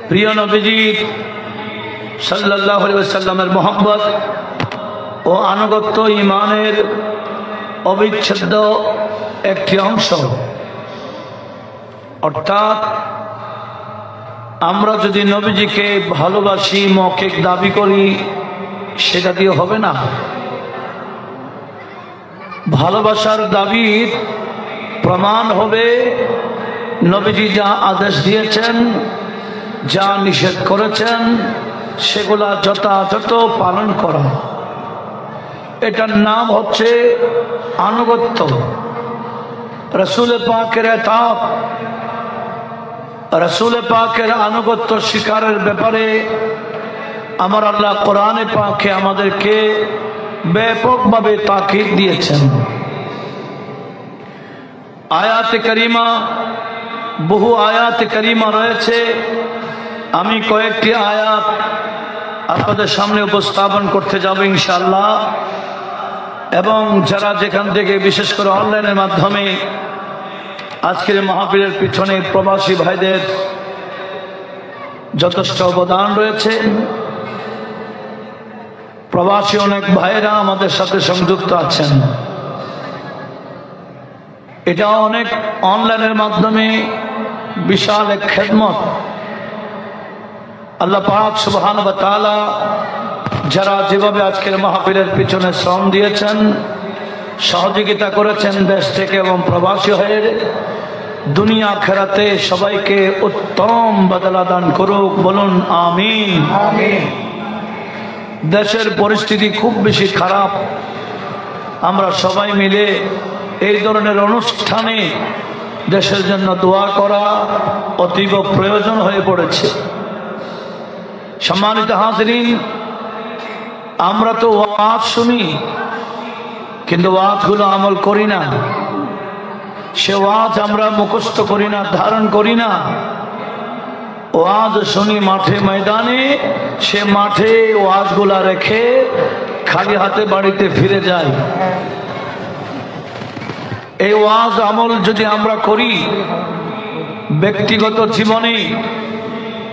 প্রিয় নবীজি সাল্লাল্লাহু আলাইহি ওয়াসাল্লামের মহব্বত ও আনুগত্য ঈমানের অবিচ্ছেদ্য একটি অংশ। অর্থাৎ আমরা যদি নবীজিকে ভালোবাসি, মৌখিক দাবি করি, সেটা দিয়ে হবে না। ভালোবাসার দাবির প্রমাণ হবে নবীজি যা আদেশ দিয়েছেন, যা নিষেধ করেছেন, সেগুলা যথাযথ পালন করা। এটার নাম হচ্ছে আনুগত্য। রাসূল পাকের ইতাআত, রাসূল পাকের আনুগত্য স্বীকারের ব্যাপারে আমার আল্লাহ কোরআনে পাকে আমাদেরকে ব্যাপকভাবে তাকিদ দিয়েছেন। আয়াতে কারিমা, বহু আয়াতে কারিমা রয়েছে। আমি কয়েকটি আয়াত আপনাদের সামনে উপস্থাপন করতে যাব ইনশাআল্লাহ। এবং যারা যেখান থেকে, বিশেষ করে অনলাইনের মাধ্যমে আজকের মাহফিলের পিছনে প্রবাসী ভাইদের যথেষ্ট অবদান রয়েছে। প্রবাসী অনেক ভাইরা আমাদের সাথে সংযুক্ত আছেন। এটা অনেক অনলাইনের মাধ্যমে বিশাল এক খেদমত। আল্লাহ পাক সুবহানাহু ওয়া তাআলা যারা যেভাবে আজকের মাহফিলের পিছনে শ্রম দিয়েছেন, সহযোগিতা করেছেন দেশ থেকে এবং প্রবাসী হয়ে, দুনিয়া আখিরাতে সবাইকে উত্তম বদলা দান করুক। বলুন আমিন। আমিন। দেশের পরিস্থিতি খুব বেশি খারাপ। আমরা সবাই মিলে এই ধরনের অনুষ্ঠানে দেশের জন্য দোয়া করা অতীব প্রয়োজন হয়ে পড়েছে। সম্মানিত হাজিরিন, আমরা তো ওয়াজ শুনি, কিন্তু ওয়াজগুলো আমল করি না। সে ওয়াজ আমরা মুখস্থ করি না, ধারণ করি না। ওয়াজ শুনি মাঠে ময়দানে, সে মাঠে ওয়াজগুলা রেখে খালি হাতে বাড়িতে ফিরে যায়। এই ওয়াজ আমল যদি আমরা করি, ব্যক্তিগত জীবনে,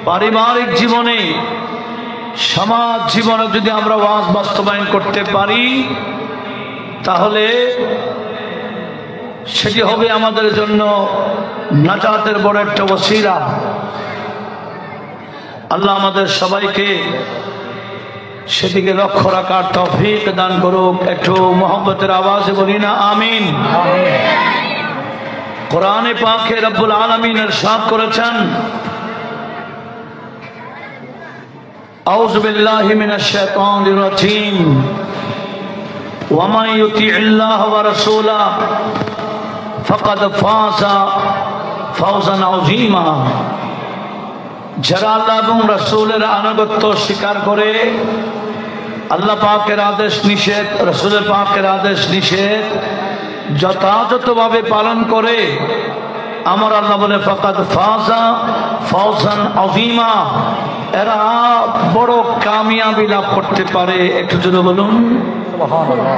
পারিবারিক জীবনে, সমাজ জীবনে যদি আমরা ওয়াজ বাস্তবায়ন করতে পারি, তাহলে সেটি হবে আমাদের জন্য নাজাতের বড় একটা ওসিলা। আল্লাহ আমাদের সবাইকে সেদিকে লক্ষ্য রাখার তৌফিক দান করুক। একটু মোহাম্মতের আওয়াজে বলি না আমিন। কোরআনে পাকে রব্বুল আলামিন ইরশাদ করেছেন, আউযু বিল্লাহি মিনাশ শাইতানির রাজীম, ওয়া মান ইউতি'িল্লাহ ওয়া রাসূলাহু ফাকাদ ফাযা ফাওজান আযীমা। যারা আল্লাহ এবং রাসূলের আনুগত্য স্বীকার করে, আল্লাহ পাকের আদেশ নিষেধ, রাসূলের পাকের আদেশ নিষেধ যথাযথভাবে পালন করে, আমার আল্লাহ বলে ফাকাদ ফাযা ফাওজান আযীমা, এরা বড় কামিয়াবি লাভ করতে পারে। একটু জোরে বলুন সুবহানাল্লাহ।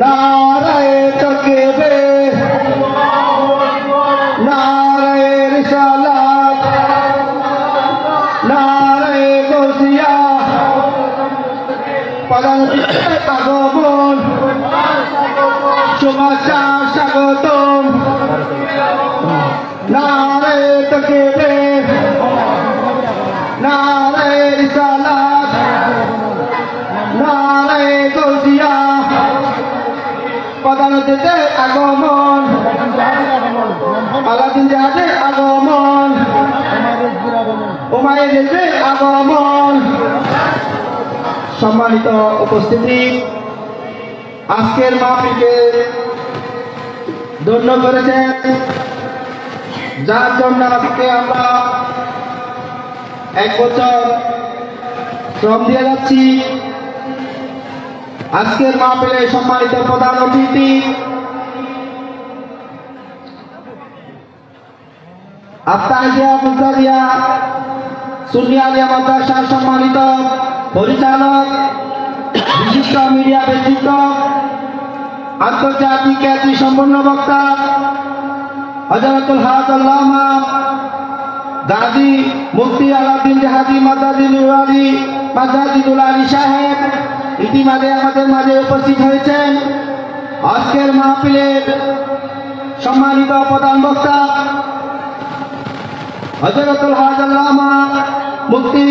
নারায়ে তাকবীর, নারায়ে রিসালাত, নারায়ে গাউসিয়া, প্রধান আগমন, শুভেচ্ছা স্বাগতম। নারায়ে তাকবীর, নারায়ে রিসালাত, নারায়ে গাউসিয়া, প্রধান অতিথির আগমন, আলাদিন জাহাজের আগমন, উমাইরের আগমন। সম্মানিত উপস্থিতি, আজকের মাহফিলকে ধন্য করেছেন, যার জন্য আজকে আমরা 1 বছর শ্রম দিয়ে যাচ্ছি। আজকের মাহফিলে সম্মানিত প্রধান অতিথি আত্মাহিয়া মুজারিয়া সুন্নি আলিয়া মাদ্রাসার সম্মানিত পরিচালক, বিশিষ্ট মিডিয়া ব্যক্তিত্ব, আন্তর্জাতিক খ্যাতি সম্পন্ন বক্তা, হযরতুল হাজ আল্লামা গাজী মুফতি আলাউদ্দিন জাহাজি মাদাজিদুল আলী সাহেব ইতিমধ্যে আমাদের মাঝে উপস্থিত হয়েছেন। আজকের মাহফিলের সম্মানিত প্রধান বক্তা হযরতুল হাজ আল্লামা মুফতি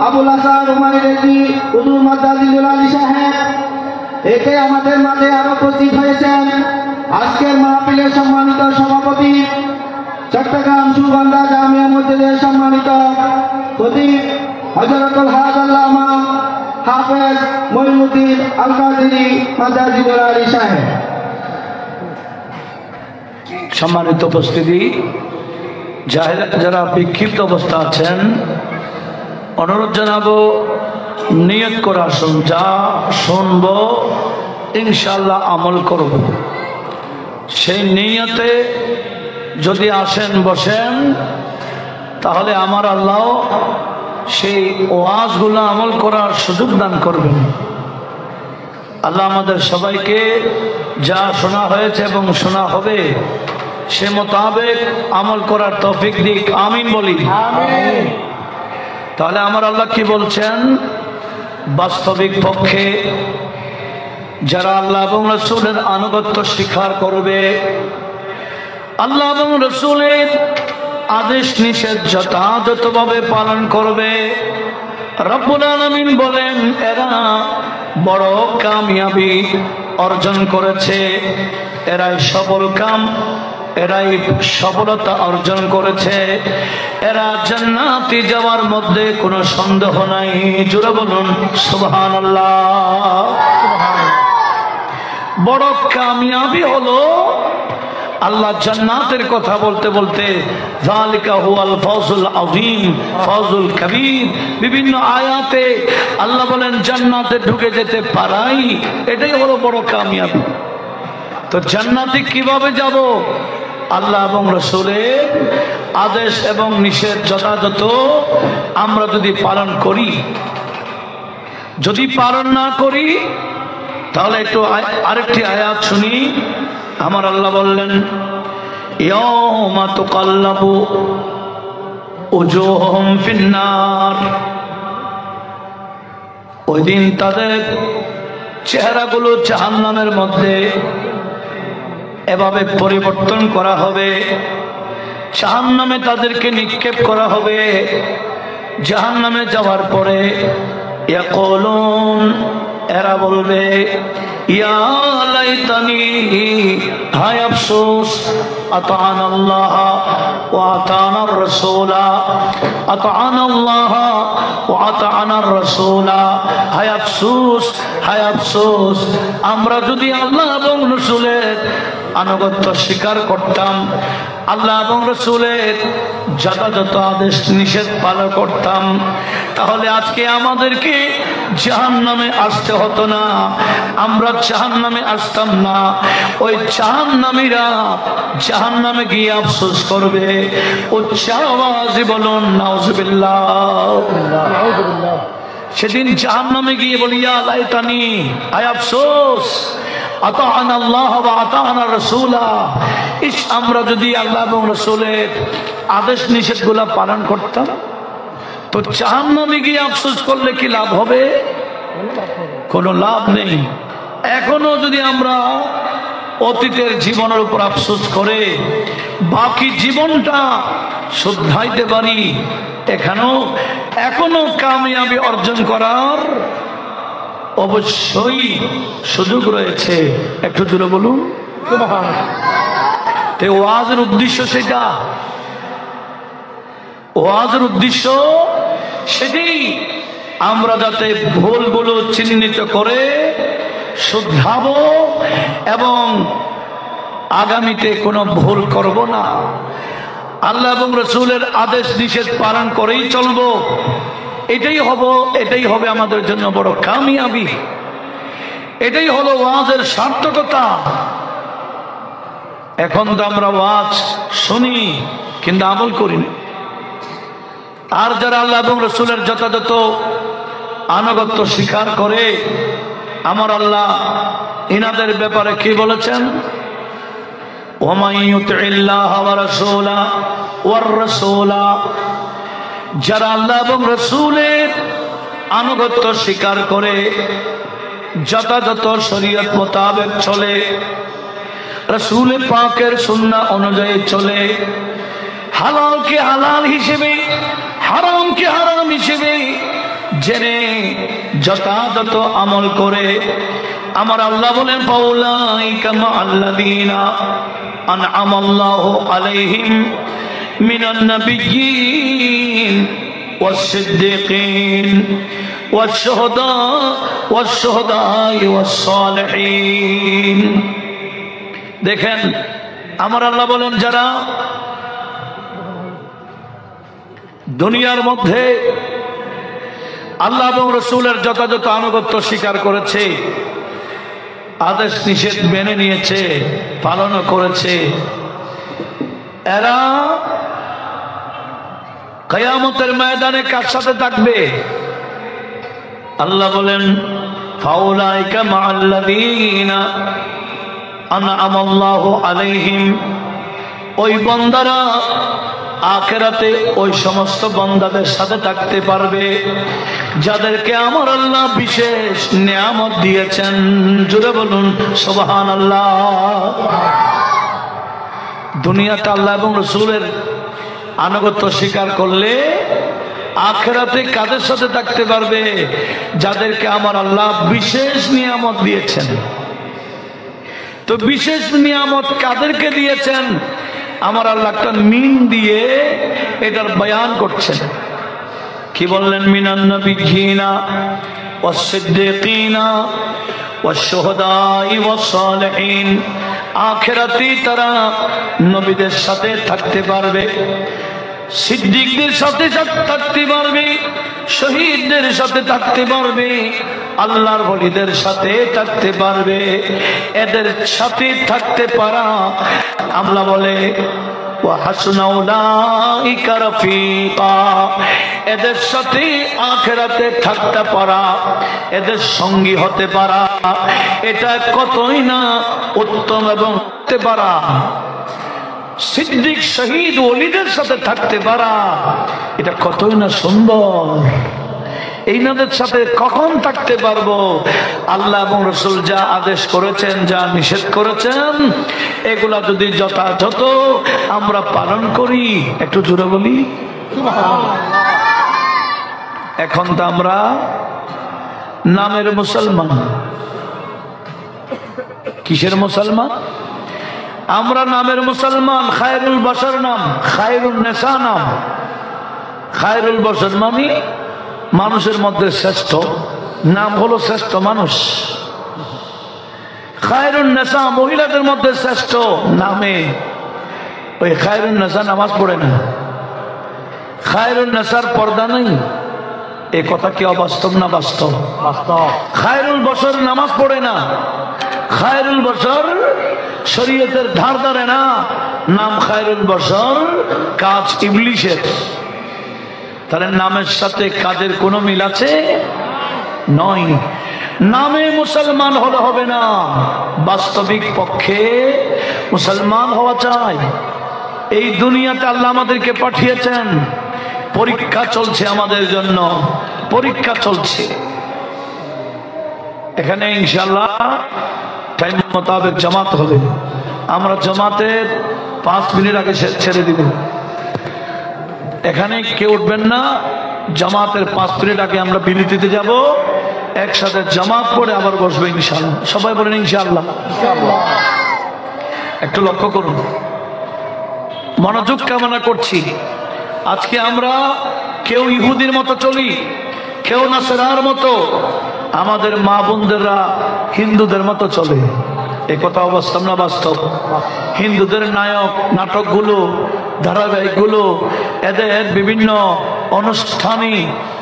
আবুল হাসান উমাইর রেজি হুজুর মাদাজিদুল আলী সাহেব এতে আমাদের মাঝে আরো উপস্থিত হয়েছেন। আজকের মাহফিলের সম্মানিত সভাপতি চট্টগ্রাম সুগন্ধা জামিয়া মসজিদের সম্মানিত খতিব হযরতুল হাজ আল্লামা হাফেজ মঈনুদ্দিন আল কাদেরী মাদাজিদুল আলী সাহেব। সম্মানিত উপস্থিতি, যারা বিক্ষিপ্ত অবস্থা আছেন অনুরোধ জানাবো নিয়ত করে আসুন, যা শুনবো ইনশাআল্লাহ আমল করব। সেই নিয়তে যদি আসেন বসেন তাহলে আমার আল্লাহ সেই ওয়াজগুলো আমল করার সুযোগ দান করবেন। আল্লাহ আমাদের সবাইকে যা শোনা হয়েছে এবং শোনা হবে সে মোতাবেক আমল করার তৌফিক দিক, আমিন বলি। তাহলে আমার আল্লাহ কি বলছেন? বাস্তবিক পক্ষে যারা আল্লাহ এবং রাসূলের আনুগত্য স্বীকার করবে, আল্লাহ এবং রাসূলের আদেশ নিষেধ যথাযথভাবে পালন করবে, রব্বুল আলামিন বলেন এরা বড় কামিয়াবি অর্জন করেছে, এরাই এরাই সফলতা অর্জন করেছে, এরা জান্নাতে যাওয়ার মধ্যে কোনো সন্দেহ নাই। জোরে বলুন সুবহানাল্লাহ। বড় কামিয়াবি হলো আল্লাহ জান্নাতের কথা বলতে বলতে যালিকা হুয়াল ফাউজুল আযীম, ফাউজুল কবীর, বিভিন্ন আয়াতে আল্লাহ বলেন জান্নাতে ঢুকে যেতে পারাই এটাই হলো বড় কামিয়াবি। তো জান্নাতে কিভাবে যাব? আল্লাহ এবং রাসূলের আদেশ এবং নিষেধ যথাযথ আমরা যদি পালন করি। যদি পালন না করি তাহলে একটু আরেকটি আয়াত শুনি। আমার আল্লাহ বললেন ইয়াউমা তুকাল্লাবু উজুহুম ফিন্নার, ওই দিন তাদের চেহারাগুলো জাহান্নামের মধ্যে এভাবে পরিবর্তন করা হবে, জাহান্নামে তাদেরকে নিক্ষেপ করা হবে। জাহান্নামে যাওয়ার পরে ইয়াকুলুন, এরা বলবে ইয়া লাইতানি, হায় আফসোস, আতানাল্লাহ ওয়া আতানার রাসূলা, আতানাল্লাহ ওয়া আতানার রাসূলা, হায় আফসোস, হায় আফসোস, আমরা যদি আল্লাহ এবং রাসূলের আনুগত্য স্বীকার করতাম, আল্লাহ এবং রাসূলের যথাযথ আদেশ নিষেধ পালন করতাম, তাহলে আজকে আমাদেরকে জাহান্নামে আসতে হতো না, আমরা জাহান্নামে আসতাম না। ওই জাহান্নামীরা জাহান্নামে গিয়ে আফসোস করবে। উচ্চ আওয়াজে বলুন নাউজুবিল্লাহ। সেদিন জাহান্নামে গিয়ে বলি ইয়া লাইতানি, হায় আফসোস, আতা'না আল্লাহ ওয়া আতা'না রাসূলা, ইস আমরা যদি আল্লাহ এবং রাসূলের আদেশ নিষেধগুলো পালন করতাম। তো জাহান্নামে গিয়ে আফসোস করলে কি লাভ হবে? কোনো লাভ নেই। এখনো যদি আমরা অতীতের জীবনের উপর আফসোস করে বাকি জীবনটা শুধরাইতে পারি, এখনো কামিয়াবি অর্জন করার অবশ্যই সুযোগ রয়েছে। একটু জোরে বলুন সুবহানাল্লাহ। ওয়াজের উদ্দেশ্য সেটা, ওয়াজের উদ্দেশ্য সেটাই, আমরা যাতে ভুলগুলো চিহ্নিত করে শুধরাবো এবং আগামীতে কোনো ভুল করব না। আল্লাহ এবং রাসূলের আদেশ নিষেধ পালন করেই চলবো। এটাই হবে আমাদের জন্য বড় কামিয়াবি। এটাই হলো ওয়াজের সার্থকতা। এখন তো আমরা ওয়াজ শুনি কিন্তু আমল করি না। আর যারা আল্লাহ এবং রাসূলের যথাযথ আনুগত্য স্বীকার করে, আমার আল্লাহ ইনাদের ব্যাপারে কি বলেছেন? ওয়ামান ইউতিল্লাহ ওয়া রাসূলা ওয়ার রাসূলা, যারা আল্লাহ এবং রাসূলের আনুগত্য স্বীকার করে, যথাযথ শরীয়ত মোতাবেক চলে, রাসূল পাকের সুন্নাহ অনুযায়ী চলে, হালালকে হালাল হিসেবে, হারামকে হারাম হিসেবে জেনে যথাযথ আমল করে, আমার আল্লাহ বলেন ফাউলাইকা মাআল্লাযীনা আনআমাল্লাহু আলাইহিম মিনান নাবিয়্যিন ওয়াস-সিদ্দীকিন ওয়াশ-শুহাদা'i ওয়াস-সালিহিন। দেখেন আমার আল্লাহ বলেন যারা দুনিয়ার মধ্যে আল্লাহ এবং রাসূলের যথাযথ আনুগত্য স্বীকার করেছে, আদেশ নিষেধ মেনে নিয়েছে, পালন করেছে, এরা কিয়ামতের ময়দানে কার সাথে থাকবে? আল্লাহ বলেন ফাউলাইকা মাআল্লাযীনা আনআমাল্লাহু আলাইহিম, ওই বান্দারা আখিরাতে ওই সমস্ত বান্দাদের সাথে থাকতে পারবে যাদেরকে আমার আল্লাহ বিশেষ নিয়ামত দিয়েছেন। জোরে বলুন সুবহানাল্লাহ। দুনিয়াতে আল্লাহ এবং রাসূলের আনুগত্য স্বীকার করলে আখিরাতে কাদের সাথে থাকতে পারবে? যাদেরকে আমার আল্লাহ বিশেষ নিয়ামত দিয়েছেন। তো বিশেষ নিয়ামত কাদেরকে দিয়েছেন? আমার আল্লাহ একটা মিন দিয়ে এটার বয়ান করছেন। কি বললেন? মিনান নাবিয়্যিনা ওয়াস-সিদ্দীকিনা ওয়াশ-শুহাদা'i ওয়াস-সালিহিন। আখিরাতে তারা নবীদের সাথে থাকতে পারবে, সিদ্দিকদের সাথে থাকতে পারবে, শহীদদের সাথে থাকতে পারবে, আল্লাহর ওলিদের সাথে থাকতে পারবে। এদের সাথে থাকতে পারা আল্লাহ বলে ওয়া হাসুনা উলাইকা রাফিকা, এদের সাথে আখিরাতে থাকতে পারা, এদের সঙ্গী হতে পারা, এটা কতই না উত্তম এবং হতে পারা। সিদ্দিক শহীদ ওলিদের সাথে থাকতে পারা এটা কতই না সুন্দর। এইনাদের সাথে কখন থাকতে পারবো? আল্লাহ এবং রাসূল যা আদেশ করেছেন, যা নিষেধ করেছেন, এগুলা যদি যথাযথ আমরা পালন করি। একটু জোরে বলি এখন তো আমরা নামের মুসলমান। কিসের মুসলমান? আমরা নামের মুসলমান। খায়রুল বাশার নাম, খায়রুন নেসা নাম। খায়রুল বাশার মানে মানুষের মধ্যে শ্রেষ্ঠ, নাম হলো শ্রেষ্ঠ মানুষ। খায়রুন নেসা মহিলাদের মধ্যে শ্রেষ্ঠ নামে। ওই খায়রুন নেসা নামাজ পড়ে না, খায়রুন নেসার পর্দা নেই। এ কথা কি অবাস্তব না বাস্তব? বাস্তব। খায়রুল বাশার নামাজ পড়ে না, খায়রুল বাশার শরীয়তের ধার ধারে না, নাম খায়রুল বাশার, কাজ ইবলিশের। তার নামের সাথে কাজের কোনো মিল আছে? নয়। নামে মুসলমান হলে হবে না, বাস্তবিক পক্ষে মুসলমান হওয়া চাই। এই দুনিয়াতে আল্লাহ আমাদেরকে পাঠিয়েছেন, পরীক্ষা চলছে আমাদের জন্য, পরীক্ষা চলছে। এখানে ইনশাআল্লাহ টাইম মোতাবেক জামাত হবে। আমরা জামাতের 5 মিনিট আগে ছেড়ে দিব। এখানে কেউ উঠবেন না, জামাতের 5 মিনিট আগে আমরা বিরতিতে যাব, একসাথে জামাত পড়ে আবার বসবো ইনশাআল্লাহ। সবাই বলেন ইনশাআল্লাহ। একটু লক্ষ্য করুন, মনোযোগ কামনা করছি। আজকে আমরা কেউ ইহুদির মতো চলি, কেউ নাসারার মতো, আমাদের মা বোনদেররা হিন্দুদের মতো চলে। এ কথা অবাস্তব না বাস্তব? হিন্দুদের নায়ক নাটকগুলো, ধারাবাহিকগুলো, এদের বিভিন্ন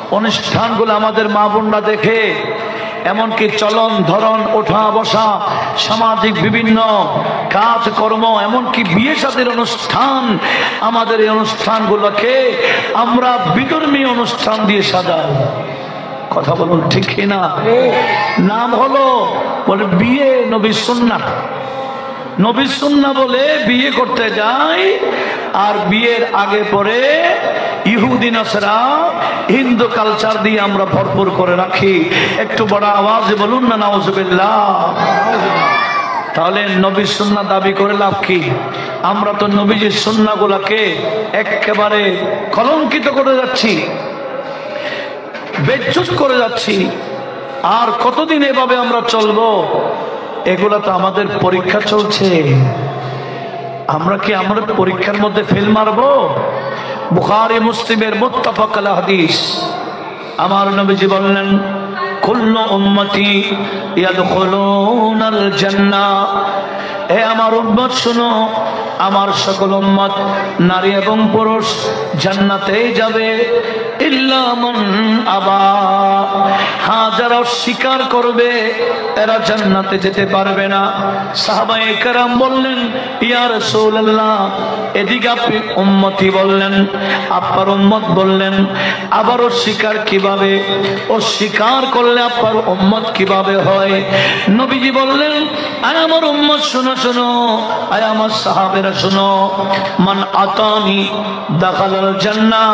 অনুষ্ঠানগুলো আমাদের মা বোনরা দেখে, এমনকি চলন ধরন, ওঠা বসা, সামাজিক বিভিন্ন কাজকর্ম, এমনকি বিয়ে শাদীর অনুষ্ঠান, আমাদের এই অনুষ্ঠানগুলোকে আমরা বিধর্মী অনুষ্ঠান দিয়ে সাজাই। কথা বলুন ঠিক কিনা? নাম হলো বলে বিয়ে নবীর সুন্নাত, নবী সুন্নাহ বলে বিয়ে করতে যায়, আর বিয়ের আগে পরে ইহুদি নাসরা হিন্দু কালচার দিয়ে আমরা ভরপুর করে রাখি। একটু বড় আওয়াজে বলুন না নাউজুবিল্লাহ। তাহলে নবী সুন্নাহ দাবি করে লাভ কি? আমরা তো নবীজির সুন্নাহগুলোকে একেবারে কলঙ্কিত করে যাচ্ছি, বেজ্জত করে যাচ্ছি। আর কতদিন এভাবে আমরা চলবো? এগুলা তো আমাদের পরীক্ষা চলছে। আমরা কি আমাদের পরীক্ষার মধ্যে ফেল মারবো? বুখারী মুসলিমের মুত্তাফাক আলাইহি হাদিস, আমার নবীজি বললেন, কুল্লু উম্মতি ইয়াদখুলুনাল জান্নাহ। হে আমার উম্মত শুনো, আমার সকল উম্মত নারী এবং পুরুষ জান্নাতেই যাবে, ইল্লা মান আবা। হ্যাঁ, যারা অস্বীকার করবে এরা জান্নাতে যেতে পারবে না। সাহাবায়ে কেরাম বললেন, ইয়া রাসূলুল্লাহ, এদিকে আপনি উম্মতি বললেন, আপনার উম্মত বললেন, আবার অস্বীকার কিভাবে? অস্বীকার করলে আপনার উম্মত কিভাবে হয়? নবীজি বললেন, আয় আমার উম্মত শোনো শোনো, আয় আমার সাহাবেরা শোনো, মান আতানি দাখালাল জান্নাহ।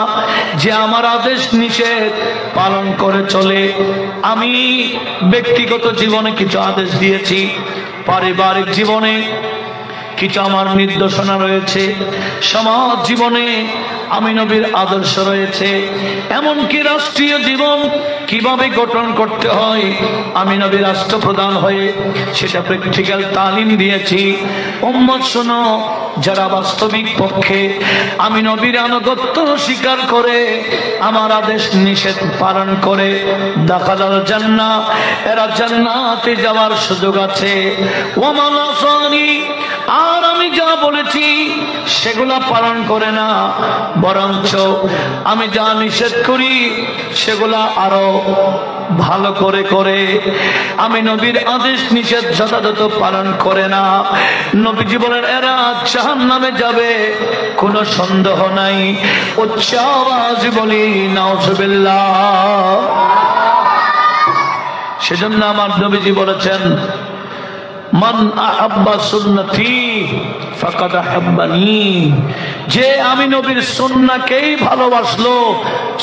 যে আমার আদেশ নিষেধ পালন করে চলে। আমি ব্যক্তিগত জীবনে কিছু আদেশ দিয়েছি, পারিবারিক জীবনে কিছু আমার নির্দেশনা রয়েছে, সমাজ জীবনে আমি নবীর আদর্শ রয়েছে, এমনকি রাষ্ট্রীয় জীবন কিভাবে গঠন করতে হয় আমি নবীর রাষ্ট্রপ্রধান হয়ে সেটা প্র্যাকটিক্যাল তালিম দিয়েছি। উম্মত শোনো, যারা বাস্তবিক পক্ষে আমি নবীর আনুগত্য স্বীকার করে আমার আদেশ নিষেধ পালন করে দাখালাল জান্নাহ, এরা জান্নাতে যাওয়ার সুযোগ আছে। ওয়া মান আসানি, আর আমি যা বলেছি সেগুলা পালন করে না, বরঞ্চ আমি যা নিষেধ করি সেগুলা আরো ভালো করে করে আমি নবীর আদেশ নিষেধ যথাযথ পালন করে না, নবীজি বলেন এরা জাহান্নামে যাবে, কোনো সন্দেহ নাই। উচ্চ আওয়াজ বলি নাউজুবিল্লাহ। সেজন্য আমার নবীজি বলেছেন, মান আহাব্বা সুন্নতি ফাকাদ আহাব্বানি। যে আমি নবীর সুন্নাহকেই ভালোবাসলো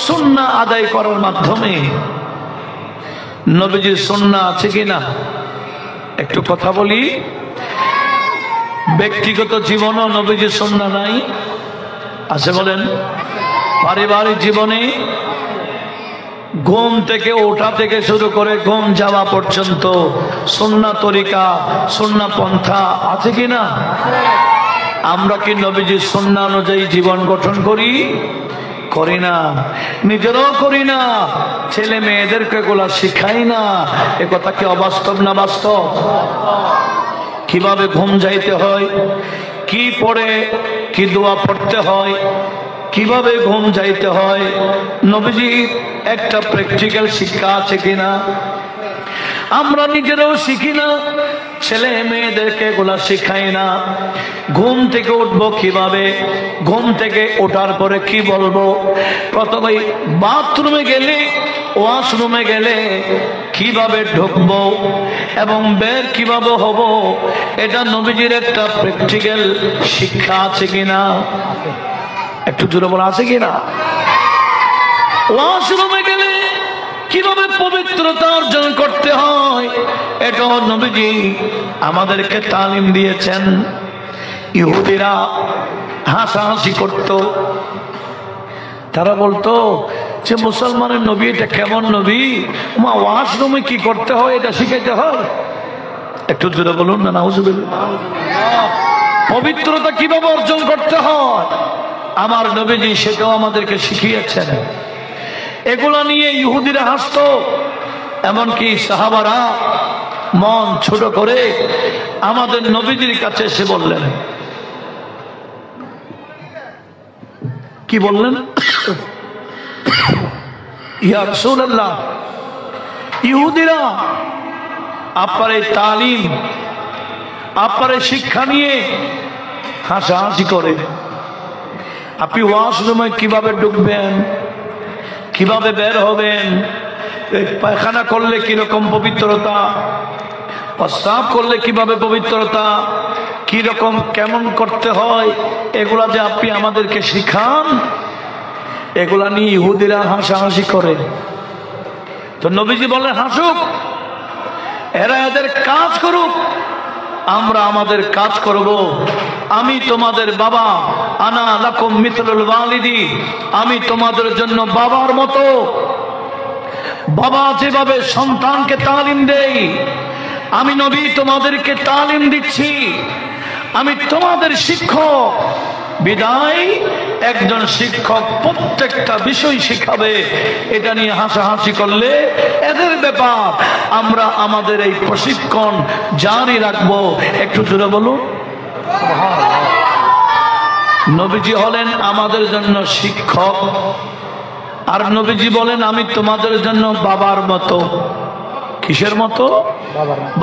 সুন্নাহ আদায় করার মাধ্যমে। নবীজির সুন্নাহ আছে কিনা একটু কথা বলি। ব্যক্তিগত জীবনও নবীজির সুন্নাহ নাই, আছে বলেন? পারিবারিক জীবনে ঘুম থেকে ওঠা থেকে শুরু করে ঘুম যাওয়া পর্যন্ত সুন্নাহ তরিকা, সুন্নাহ পন্থা আছে কিনা? আমরা কি নবীজির সুন্নাহ অনুযায়ী জীবন গঠন করি? করি না, নিজেরাও করি না, ছেলে মেয়েদেরকে এগুলা শিখাই না। এ কথা কি অবাস্তব না বাস্তব? কিভাবে ঘুম যাইতে হয়, কি পড়ে কি দোয়া পড়তে হয়, কিভাবে ঘুম যাইতে হয়, নবীজির একটা প্র্যাকটিক্যাল শিক্ষা আছে কিনা? আমরা নিজেরাও শিখি না, ছেলে মেয়েদেরকে এগুলা শিখাই না। ঘুম থেকে উঠবো কিভাবে, ঘুম থেকে ওঠার পরে কি বলবো, প্রথমে বাথরুমে গেলে ওয়াশরুমে গেলে কিভাবে ঢুকবো এবং বের কিভাবে হব, এটা নবীজির একটা প্র্যাকটিক্যাল শিক্ষা আছে কিনা? একটু জোরে বলা আছে কিনা? ওয়াশরুমে গেলে কিভাবে পবিত্রতা অর্জন করতে হয় এটা নবীজি আমাদেরকে তালিম দিয়েছেন। ইহুদিরা হাসাহাসি করত, তারা বলতো যে মুসলমানের নবী এটা কেমন নবী, মা ওয়াশরুমে কি করতে হয় এটা শিখাইতে হয়। একটু জোরে বলুন না নাউজুবিল্লাহ। পবিত্রতা কিভাবে অর্জন করতে হয় আমার নবীজি সেটাও আমাদেরকে শিখিয়েছেন। এগুলো নিয়ে ইহুদিরা হাসতো, এমনকি সাহাবারা মন ছোট করে আমাদের নবীজির কাছে এসে বললেন, কি বললেন? ইয়া রাসূলুল্লাহ, ইহুদিরা আপনার এই তালিম, আপনার এই শিক্ষা নিয়ে হাসাহাসি করে। আপনি ওয়াশরুমে কিভাবে ঢুকবেন, কিভাবে বের হবেন, পায়খানা করলে কিরকম পবিত্রতা, প্রস্রাব করলে কিভাবে পবিত্রতা, কি রকম কেমন করতে হয় এগুলা যে আপনি আমাদেরকে শিখান, এগুলা নিয়ে ইহুদিরা হাসাহাসি করে। তো নবীজি বলেন হাসুক, এরা এদের কাজ করুক, আমরা আমাদের কাজ করব। আমি তোমাদের বাবা, আনা লাকুম মিথলুল ওয়ালিদি, আমি তোমাদের জন্য বাবার মতো। বাবা যেভাবে সন্তানকে তালিম দেই, আমি নবী তোমাদেরকে তালিম দিচ্ছি। আমি তোমাদের শিক্ষক, বিদায় একজন শিক্ষক প্রত্যেকটা বিষয় শিখাবে। এটা নিয়ে হাসাহাসি করলে এদের ব্যাপার, আমরা আমাদের এই প্রশিক্ষণ জারি রাখবো। একটু জোরে বলুন। নবীজি হলেন আমাদের জন্য শিক্ষক, আর নবীজি বলেন আমি তোমাদের জন্য বাবার মতো। কিসের মতো?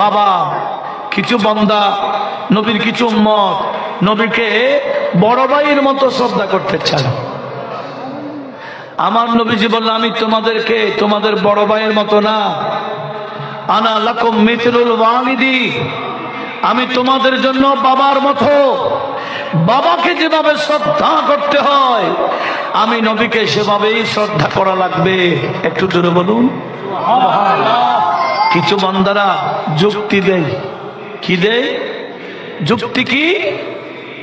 বাবা। কিছু বান্দা, নবীর কিছু উম্মত নবীকে বড় ভাইয়ের মতো শ্রদ্ধা করতে চায়। আমার নবীজি বললেন আমি তোমাদেরকে তোমাদের বড় ভাইয়ের মতো না, আনা লাকুম মিথলুল ওয়ালিদি, আমি তোমাদের জন্য বাবার মতো। বাবাকে যেভাবে শ্রদ্ধা করতে হয়, আমি নবীকে সেভাবেই শ্রদ্ধা করা লাগবে। একটু জোরে বলুন। কিছু বান্দারা যুক্তি দেয়। কি দেয়? যুক্তি কি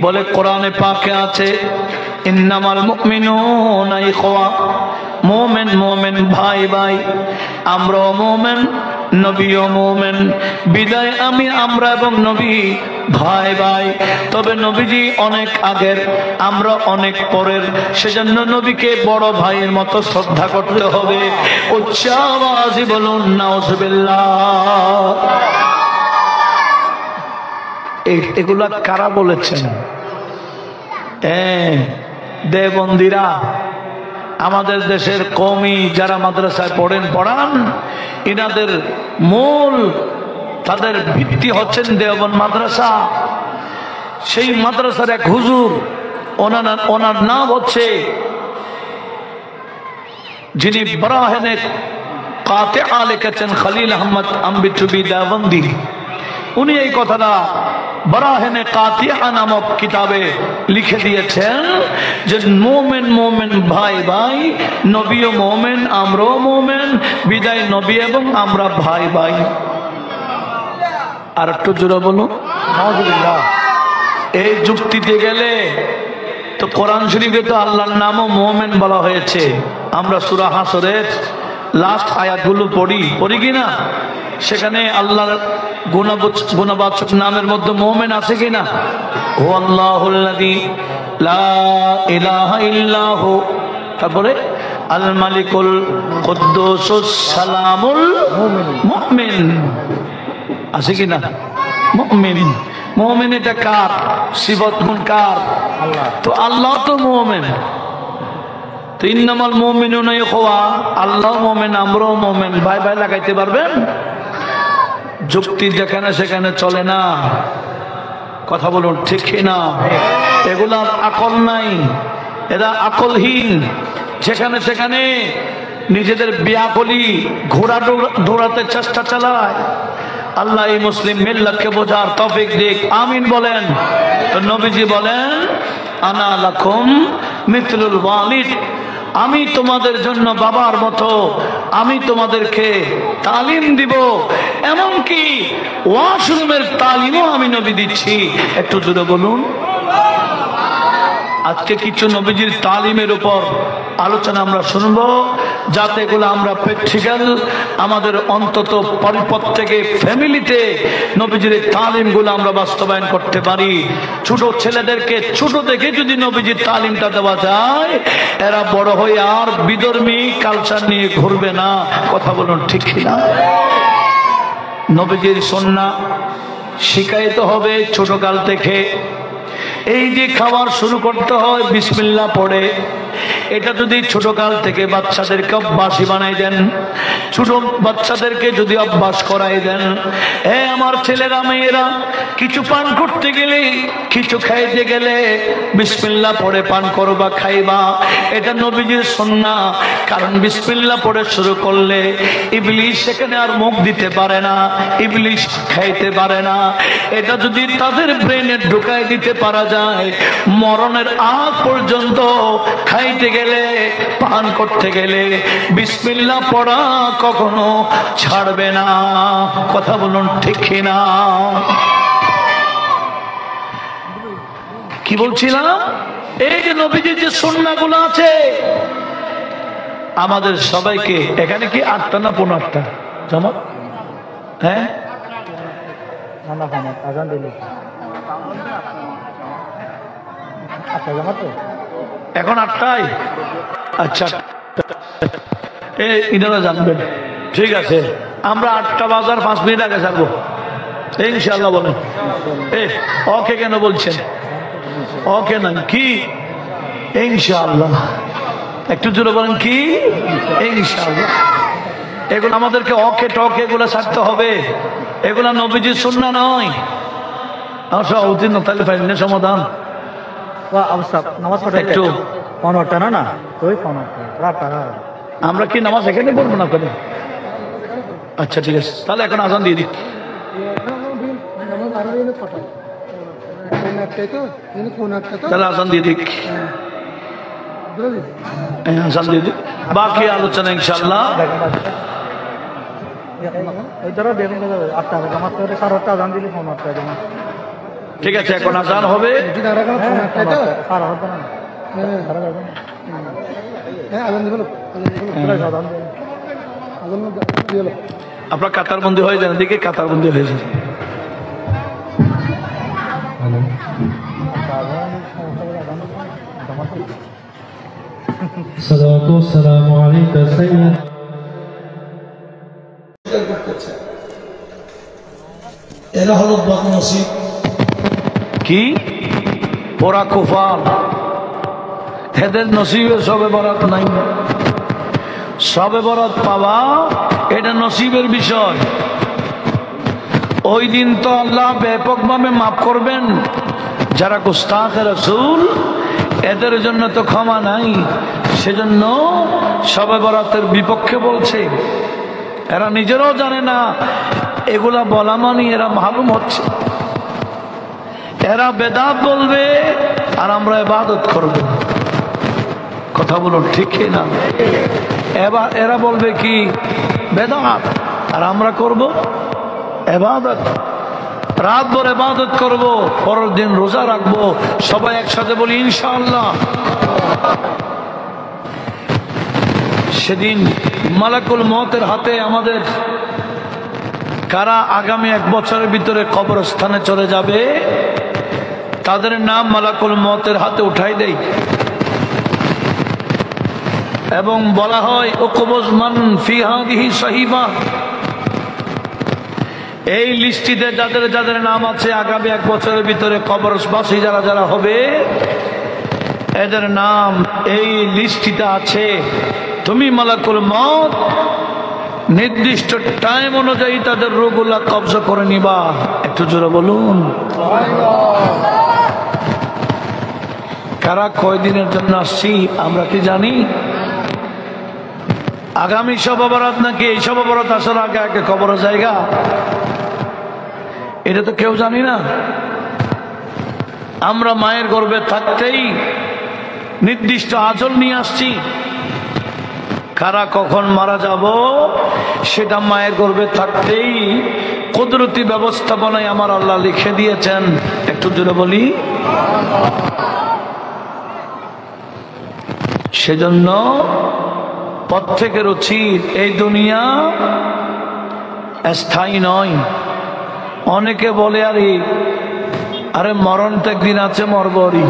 বলে? কোরআনে পাকে আছে ইন্নামাল মুমিনুনা ইখওয়া, মুমিন মুমিন ভাই ভাই, আমরাও মুমিন, নবীও মুমিন, বিদায় আমরা এবং নবী ভাই ভাই। তবে নবীজি অনেক আগের, আমরা অনেক পরের, সেজন্য নবীকে বড় ভাইয়ের মতো শ্রদ্ধা করতে হবে। উচ্চ আওয়াজে বলুন নাউজুবিল্লাহ। এগুলা কারা বলেছেন? দেবন্দিরা, আমাদের দেশের কওমি যারা মাদ্রাসায় পড়ান, ইনাদের মূল তাদের ভিত্তি হচ্ছেন দেওবন্দ মাদ্রাসা। সেই মাদ্রাসার এক হুজুর, ওনার নাম হচ্ছে, যিনি বারাহিনে কাতিআ লিখেছেন, খলিল আহমদ আম্বিচুবি দেওবন্দি। উনি এই কথাটা বারাহিনে কাতিআ নামক কিতাবে লিখে দিয়েছেন যে মুমিন মুমিন ভাই ভাই, নবীও মুমিন, আমরাও মুমিন, বিদায় নবী এবং আমরা ভাই ভাই। আর একটু জোরে বলুন। এই যুক্তিতে গেলে তো কোরআন শরীফে তো আল্লাহর নামও মুমিন বলা হয়েছে। আমরা সূরা হাসরের লাস্ট আয়াতগুলো পড়ি কিনা? সেখানে আল্লাহর গুণবাচক নামের মধ্যে মুমিন আছে কিনা? হু আল্লাহুল্লাযী লা ইলাহা ইল্লাহু, তারপরে আল মালিকুল কুদ্দুসুস সালামুল মুমিন আছে কিনা? মুমিন। মুমিন এটা কার সিফত? কার? তো আল্লাহ তো মুমিন। তো ইন্নামাল মুমিনুনা ইখওয়া, আল্লাহ মুমিন, আমরাও মুমিন, ভাই ভাই লাগাইতে পারবেন? যুক্তি যেখানে সেখানে চলে না। কথা বলুন ঠিক না? এগুলার আকল নাই, এরা আকলহীন। যেখানে সেখানে নিজেদের বিয়াকলি ঘোড়া দৌড়াতে চেষ্টা চালায়। আল্লাহ এই মুসলিম মিল্লাতকে বোঝার তৌফিক দিক, আমিন বলেন। তো নবীজি বলেন আনা লাকুম মিথলুল ওয়ালিদ, আমি তোমাদের জন্য বাবার মতো, আমি তোমাদেরকে তালিম দিব, এমনকি ওয়াশরুমের তালিমও আমি নবী দিচ্ছি। একটু জোরে বলুন। আজকে কিছু নবীজির তালিমের উপর আলোচনা আমরা শুনবো, যাতে এগুলো আমরা প্র্যাকটিক্যাল আমাদের অন্তত প্রত্যেকে ফ্যামিলিতে নবীজির তালিমগুলো আমরা বাস্তবায়ন করতে পারি। ছোট ছেলেদেরকে ছোট থেকে যদি নবীজির তালিমটা দেওয়া যায়, এরা বড় হয়ে আর বিধর্মী কালচার নিয়ে ঘুরবে না। কথা বলুন ঠিক কিনা? নবীজির সুন্নাহ শিখাইতে হবে ছোটকাল থেকে। এই যে খাবার শুরু করতে হয় বিসমিল্লাহ পড়ে, এটা যদি ছোটকাল থেকে বাচ্চাদেরকে অভ্যাসী বানাই দেন, ছোট বাচ্চাদেরকে যদি অভ্যাস করাই দেন, আমার ছেলেরা মেয়েরা কিছু পান করতে গেলে, কিছু খাইতে গেলে বিসমিল্লাহ পড়ে পান করবা, খাইবা, এটা নবীজির সুন্নাহ। কারণ বিসমিল্লাহ পড়ে শুরু করলে ইবলিস সেখানে আর মুখ দিতে পারে না, ইবলিস খাইতে পারে না। এটা যদি তাদের ব্রেনে ঢুকাই দিতে পারা যায়, মরণের আগ পর্যন্ত খাইতে গেলে, পান করতে গেলে বিসমিল্লাহ পড়া কখনো ছাড়বে না। কথা বলুন ঠিক কিনা? কি বলছিলাম? এই যে নবীজির যে সুন্নাহগুলো আছে আমাদের সবাইকে, এখানে কি 8টা না 15টা জামাত? হ্যাঁ, এখন 8টায়। আচ্ছা, ইনারা জানবেন, ঠিক আছে। আমরা 8টা বাজার 5 মিনিট আগে যাবো ইনশাআল্লাহ। বলেন ওকে কেন বলছেন? ওকে না কি ইনশাআল্লাহ? একটু জোরে বলেন কি ইনশাআল্লাহ? এগুলো আমাদেরকে ওকে টকে এগুলো ছাড়তে হবে, এগুলো নবীজির সুন্নাহ নয়। উচিত না তাহলে পাইলেন সমাধান। একটু আমরা কি নামাজ এখানে পড়বো না কেন? আচ্ছা ঠিক আছে, তাহলে এখন আজান দিয়ে দিই। তাহলে আজান দিয়ে দিক, আজান দিয়ে দিক, বাকি আলোচনা ইনশাআল্লাহ। ঠিক আছে, এখন আজান হবে। আপনার কাতারবন্দি হয়ে যান, দিকে কাতারবন্দি হয়ে যান। এরা হলো বদনসিব। কি পোড়া কুফার, এদের নসিবে সবে বরাত নাই। সবে বরাত পাওয়া এটা নসিবের বিষয়। ওই দিন তো আল্লাহ ব্যাপকভাবে মাফ করবেন। যারা গুস্তাখে রাসূল এদের জন্য তো ক্ষমা নাই, সেজন্য সবে বরাতের বিপক্ষে বলছে। এরা নিজেরাও জানে না এগুলা বলা মানে এরা মালুম হচ্ছে। এরা বেদাত বলবে আর আমরা ইবাদত করব। কথা বলুন ঠিক না? এবার এরা বলবে কি বেদাত, আর আমরা করব ইবাদত। রাত ভর ইবাদত করব, পরের দিন রোজা রাখবো, সবাই একসাথে বলি ইনশাআল্লাহ। সেদিন মালাকুল মউতের হাতে আমাদের কারা আগামী 1 বছরের ভিতরে কবরস্থানে চলে যাবে, তাদের নাম মালাকুল মউতের হাতে উঠাই দেয় এবং বলা হয় উকবুজ মান ফি হাদিহি সাহিবা। এই লিস্টিতে যাদের যাদের নাম আছে আগামী 1 বছরের ভিতরে কবরবাসী যারা যারা হবে, এদের নাম এই লিস্টিতে আছে। তুমি মালাকুল মউত নির্দিষ্ট টাইম অনুযায়ী তাদের রূহগুলা কবজা করে নিবা। একটু জোরে বলুন। কারা কয়দিনের জন্য আসছি আমরা কি জানি? আগামী শবে বরাত নাকি এই শবে বরাত আসার আগে আগে কবরের জায়গা, এটা তো কেউ জানি না। আমরা মায়ের গর্ভে থাকতেই নির্দিষ্ট আজল নিয়ে আসছি। কারা কখন মারা যাব সেটা মায়ের গর্ভে থাকতেই কুদরতি ব্যবস্থাপনায় আমার আল্লাহ লিখে দিয়েছেন। একটু জোরে বলি। সেজন্য প্রত্যেকের উচিত, এই দুনিয়া স্থায়ী নয়। অনেকে বলে আরে মরণ তো একদিন আছে, মরবরি।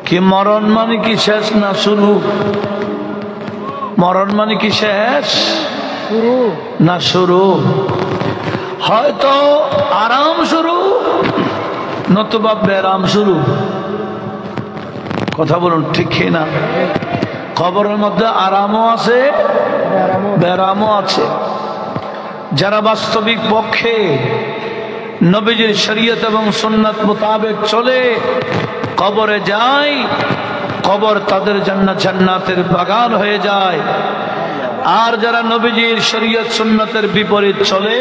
কি মরণ মানে কি শেষ না শুরু? মরণ মানে কি শেষ না শুরু? হয়তো আরাম শুরু, নতুবা বেরাম শুরু। কথা বলুন ঠিক না? কবরের মধ্যে আরামও আছে, ব্যারামও আছে। যারা বাস্তবিক পক্ষে নবীজির শরীয়ত এবং সুন্নাত মোতাবেক চলে কবরে যায়, কবর তাদের জান্নাতের বাগান হয়ে যায়। আর যারা নবীজির শরীয়ত সুন্নাতের বিপরীত চলে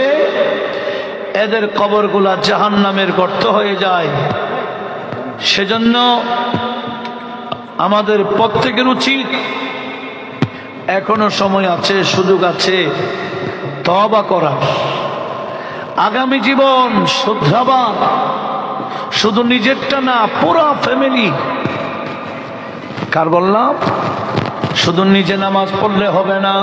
এদের কবরগুলা জাহান্নামের গর্ত হয়ে যায়। সেজন্য আমাদের প্রত্যেকের উচিত, এখনো সময় আছে, সুযোগ আছে তওবা করা, আগামী জীবন শুধরাবার, শুধু নিজেরটা না পুরা ফ্যামিলি। কার বললাম? শুধু নিজে নামাজ পড়লে হবে না,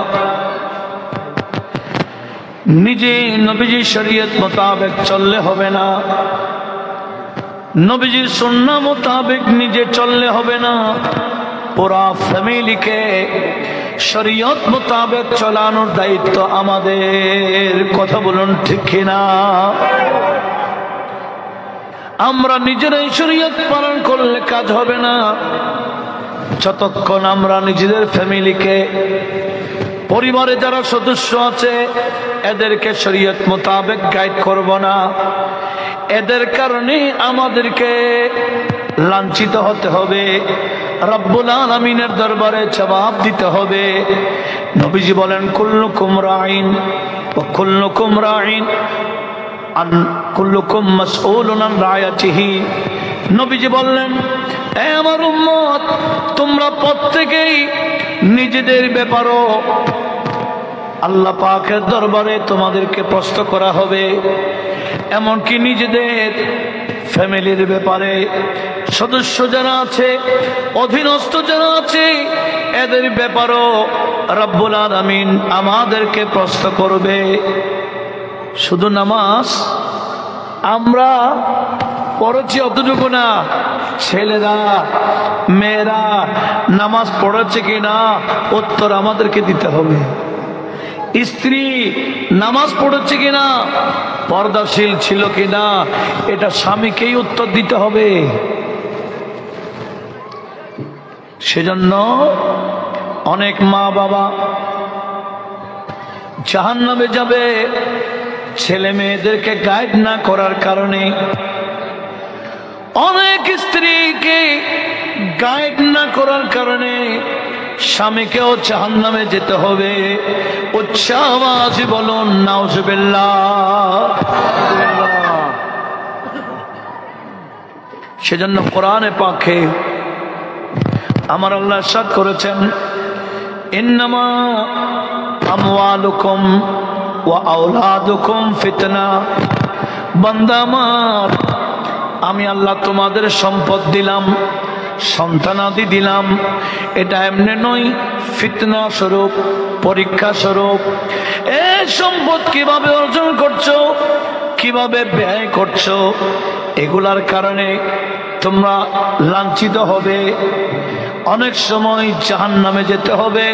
নিজে নবীজির শরীয়ত মোতাবেক চললে হবে না, নবীজির সুন্নাহ মোতাবেক নিজে চললে হবে না, পুরা ফ্যামিলিকে শরীয়ত মোতাবেক চলানোর দায়িত্ব আমাদের। কথা বলুন ঠিক কিনা? আমরা নিজেরাই শরীয়ত পালন করলে কাজ হবে না যতক্ষণ আমরা নিজেদের ফ্যামিলিকে, পরিবারে যারা সদস্য আছে এদেরকে শরীয়ত মোতাবেক গাইড করব না। এদের কারণে আমাদেরকে লাঞ্ছিত হতে হবে, রব্বুল আলামিনের দরবারে জবাব দিতে হবে। নবীজি বলেন কুল্লুকুম রাইন ওয়া কুল্লুকুম রাইন আন কুল্লুকুম মাসউলুন আন রায়াতিহি। নবীজি বললেন, এ আমার উম্মত, তোমরা প্রত্যেকেই নিজেদের ব্যাপারও আল্লাহ পাকের দরবারে তোমাদেরকে প্রশ্ন করা হবে। এমনকি নিজেদের ফ্যামিলির ব্যাপারে সদস্য যারা আছে, অধীনস্থ যারা আছে, এদের ব্যাপারও রব্বুল আলামিন আমাদেরকে প্রশ্ন করবে। শুধু নামাজ আমরা পড়েছি অতটুকু না, ছেলেরা মেয়েরা নামাজ পড়েছে কিনা উত্তর আমাদেরকে দিতে হবে। স্ত্রী নামাজ পড়েছে কিনা, পর্দাশীল ছিল কিনা, এটা স্বামীকেই উত্তর দিতে হবে। সেজন্য অনেক মা বাবা জাহান্নামে যাবে ছেলে মেয়েদেরকে গাইড না করার কারণে। অনেক স্ত্রীকে গাইড না করার কারণে স্বামীকেও জাহান্নামে যেতে হবে। উচ্চ আওয়াজে বলুন নাউজুবিল্লাহ। সেজন্য কোরআনে পাকে আমার আল্লাহ ইরশাদ করেছেন, ইন্নামা আমওয়ালুকুম ওয়া আওলাদুকুম ফিতনা। বান্দা আমার, আমি আল্লাহ তোমাদের সম্পদ দিলাম, সন্তানাদি দিলাম, এটা এমনি নয়, ফিতনা স্বরূপ, পরীক্ষা স্বরূপ। এই সম্পদ কিভাবে অর্জন করছো, কিভাবে ব্যয় করছো, এগুলার কারণে তোমরা লাঞ্ছিত হবে, অনেক সময় জাহান্নামে যেতে হবে।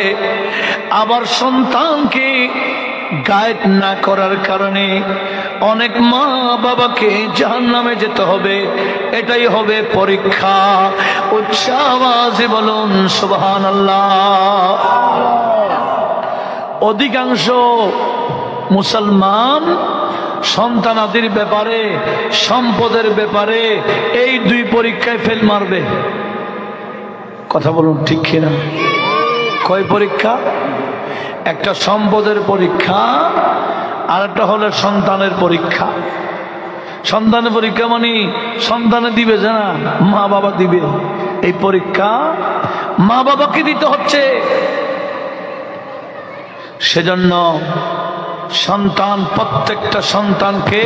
আবার সন্তানকে গাইড না করার কারণে অনেক মা বাবাকে জাহান্নামে যেতে হবে। এটাই হবে পরীক্ষা। উচ্চ আওয়াজে বলুন সুবহানাল্লাহ। অধিকাংশ মুসলমান সন্তানাদির ব্যাপারে, সম্পদের ব্যাপারে এই দুই পরীক্ষায় ফেল মারবে। কথা বলুন ঠিক কিনা? কয় পরীক্ষা? একটা সম্পদের পরীক্ষা, আর একটা হলো সন্তানের পরীক্ষা। সন্তানের পরীক্ষা মানে সন্তানে দিবে না, মা বাবা দিবে। এই পরীক্ষা মা বাবাকে দিতে হচ্ছে। সেজন্য সন্তান, প্রত্যেকটা সন্তানকে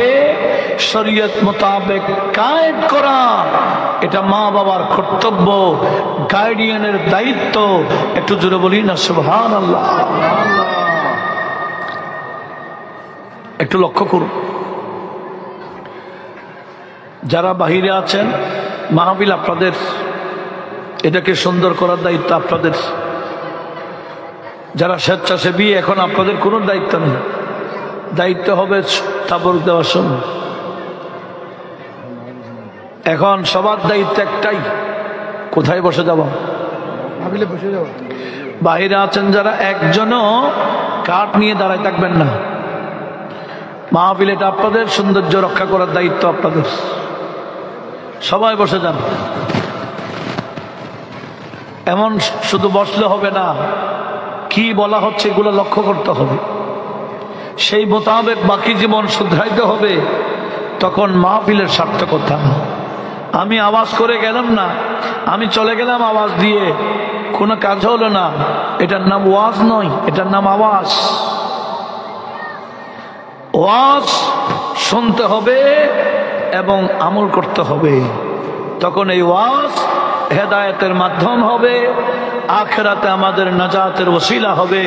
শরীয়ত মোতাবেক গাইড করা, এটা মা বাবার কর্তব্য, গার্ডিয়ানের দায়িত্ব। একটু জোরে বলি না সুবহানাল্লাহ। একটু লক্ষ্য করুন, যারা বাহিরে আছেন, মাহফিল আপনাদের, এটাকে সুন্দর করার দায়িত্ব আপনাদের। যারা স্বেচ্ছাসেবী, এখন আপনাদের কোনো দায়িত্ব নেই, দায়িত্ব হবে তাবরুক দেওয়ার সময়। এখন সবার দায়িত্ব একটাই, কোথায় বসে যাব? বাহিরে আছেন যারা, একজনও কাঠ নিয়ে দাঁড়ায় থাকবেন না। মাহফিল এটা আপনাদের, সৌন্দর্য রক্ষা করার দায়িত্ব আপনাদের। সবাই বসে যান। এমন শুধু বসলে হবে না, কি বলা হচ্ছে এগুলো লক্ষ্য করতে হবে, সেই মোতাবেক বাকি জীবন শুধরাইতে হবে, তখন মাহফিলের সার্থকতা। আমি আওয়াজ করে গেলাম না, আমি চলে গেলাম আওয়াজ দিয়ে, কোনো কাজ হলো না, এটার নাম ওয়াজ নয়, এটার নাম আওয়াজ। ওয়াজ শুনতে হবে এবং আমল করতে হবে, তখন এই ওয়াজ হেদায়েতের মাধ্যম হবে, আখিরাতে আমাদের নাজাতের ওসিলা হবে।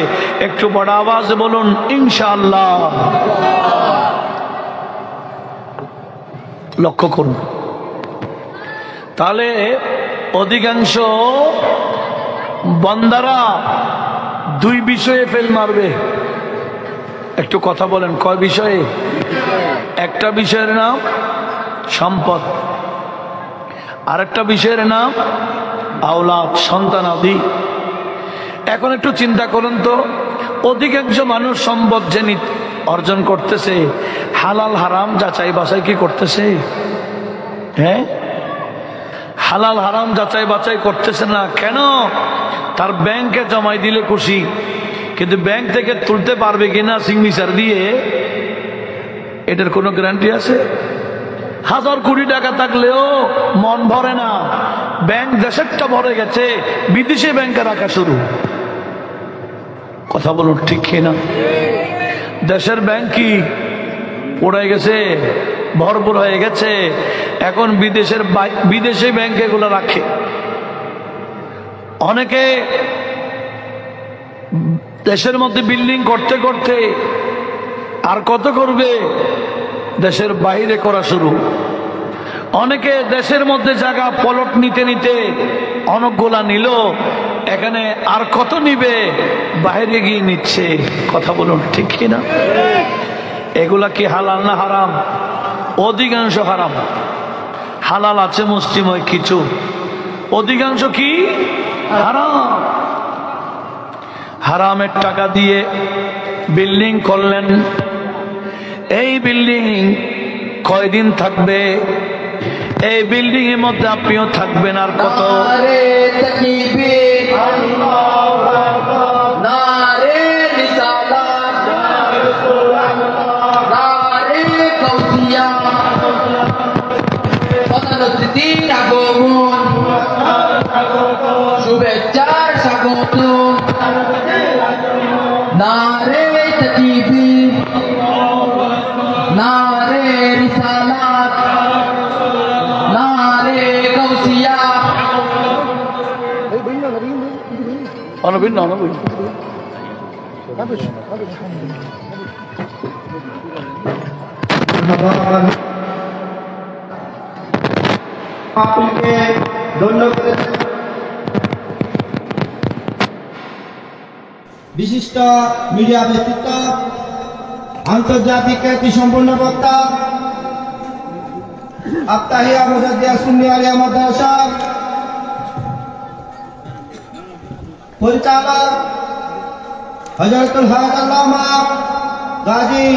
একটু বড় আওয়াজে বলুন ইনশাআল্লাহ। লক্ষ্য করুন, তাহলে অধিকাংশ বান্দারা দুই বিষয়ে ফেল মারবে। একটু কথা বলেন, কয় বিষয়ে? একটা বিষয়ের নাম সম্পদ, আরেকটা বিষয়ের নাম আওলাদ, সন্তানাদি। এখন একটু চিন্তা করুন তো, অধিকাংশ মানুষ সম্পদ যে অর্জন করতেছে, হালাল হারাম যাচাই বাছাই কি করতেছে? হ্যাঁ, হালাল হারাম যাচাই বাছাই করতেছে না। কেন? তার ব্যাংকে জমাই দিলে খুশি, কিন্তু ব্যাংক থেকে তুলতে পারবে কিনা সিগনেচার দিয়ে, এটার কোনো গ্যারান্টি আছে? 1000 কোটি টাকা থাকলেও মন ভরে না, ব্যাংক দেশেরটা ভরে গেছে, বিদেশে ব্যাংকে রাখা শুরু। কথা বলুন ঠিক কিনা? দেশের ব্যাংক কি পড়ে গেছে, ভরপুর হয়ে গেছে, এখন বিদেশে ব্যাংকে এগুলো রাখে। অনেকে দেশের মধ্যে বিল্ডিং করতে করতে আর কত করবে, দেশের বাইরে করা শুরু। অনেকে দেশের মধ্যে জায়গা প্লট নিতে নিতে অনেকগুলা নিল, এখানে আর কত নিবে, বাইরে গিয়ে নিচ্ছে। কথা বলুন ঠিক কিনা? এগুলা কি হালাল না হারাম? অধিকাংশ হারাম। হালাল আছে মুষ্টিময় কিছু, অধিকাংশ কি হারাম। হারামের টাকা দিয়ে বিল্ডিং করলেন, এই বিল্ডিং কয়দিন থাকবে? এই বিল্ডিং এর মধ্যে আপনিও থাকবেন আর কত? শুভেচ্ছার স্বাগত, নারে তাকবীর, নারে রিসালাত, নারে গাউসিয়া। অনভিন্ন অনভিন্ন। আপনাকে ধন্যবাদ। বিশিষ্ট মিডিয়া ব্যক্তিত্ব, আন্তর্জাতিক খ্যাতি সম্পন্ন বক্তা, আফতাহিয়া মুজাদ্দিয়া সুন্নি আলিয়া মাদ্রাসা পরিচালক হযরতুল হক আল্লামা গাজী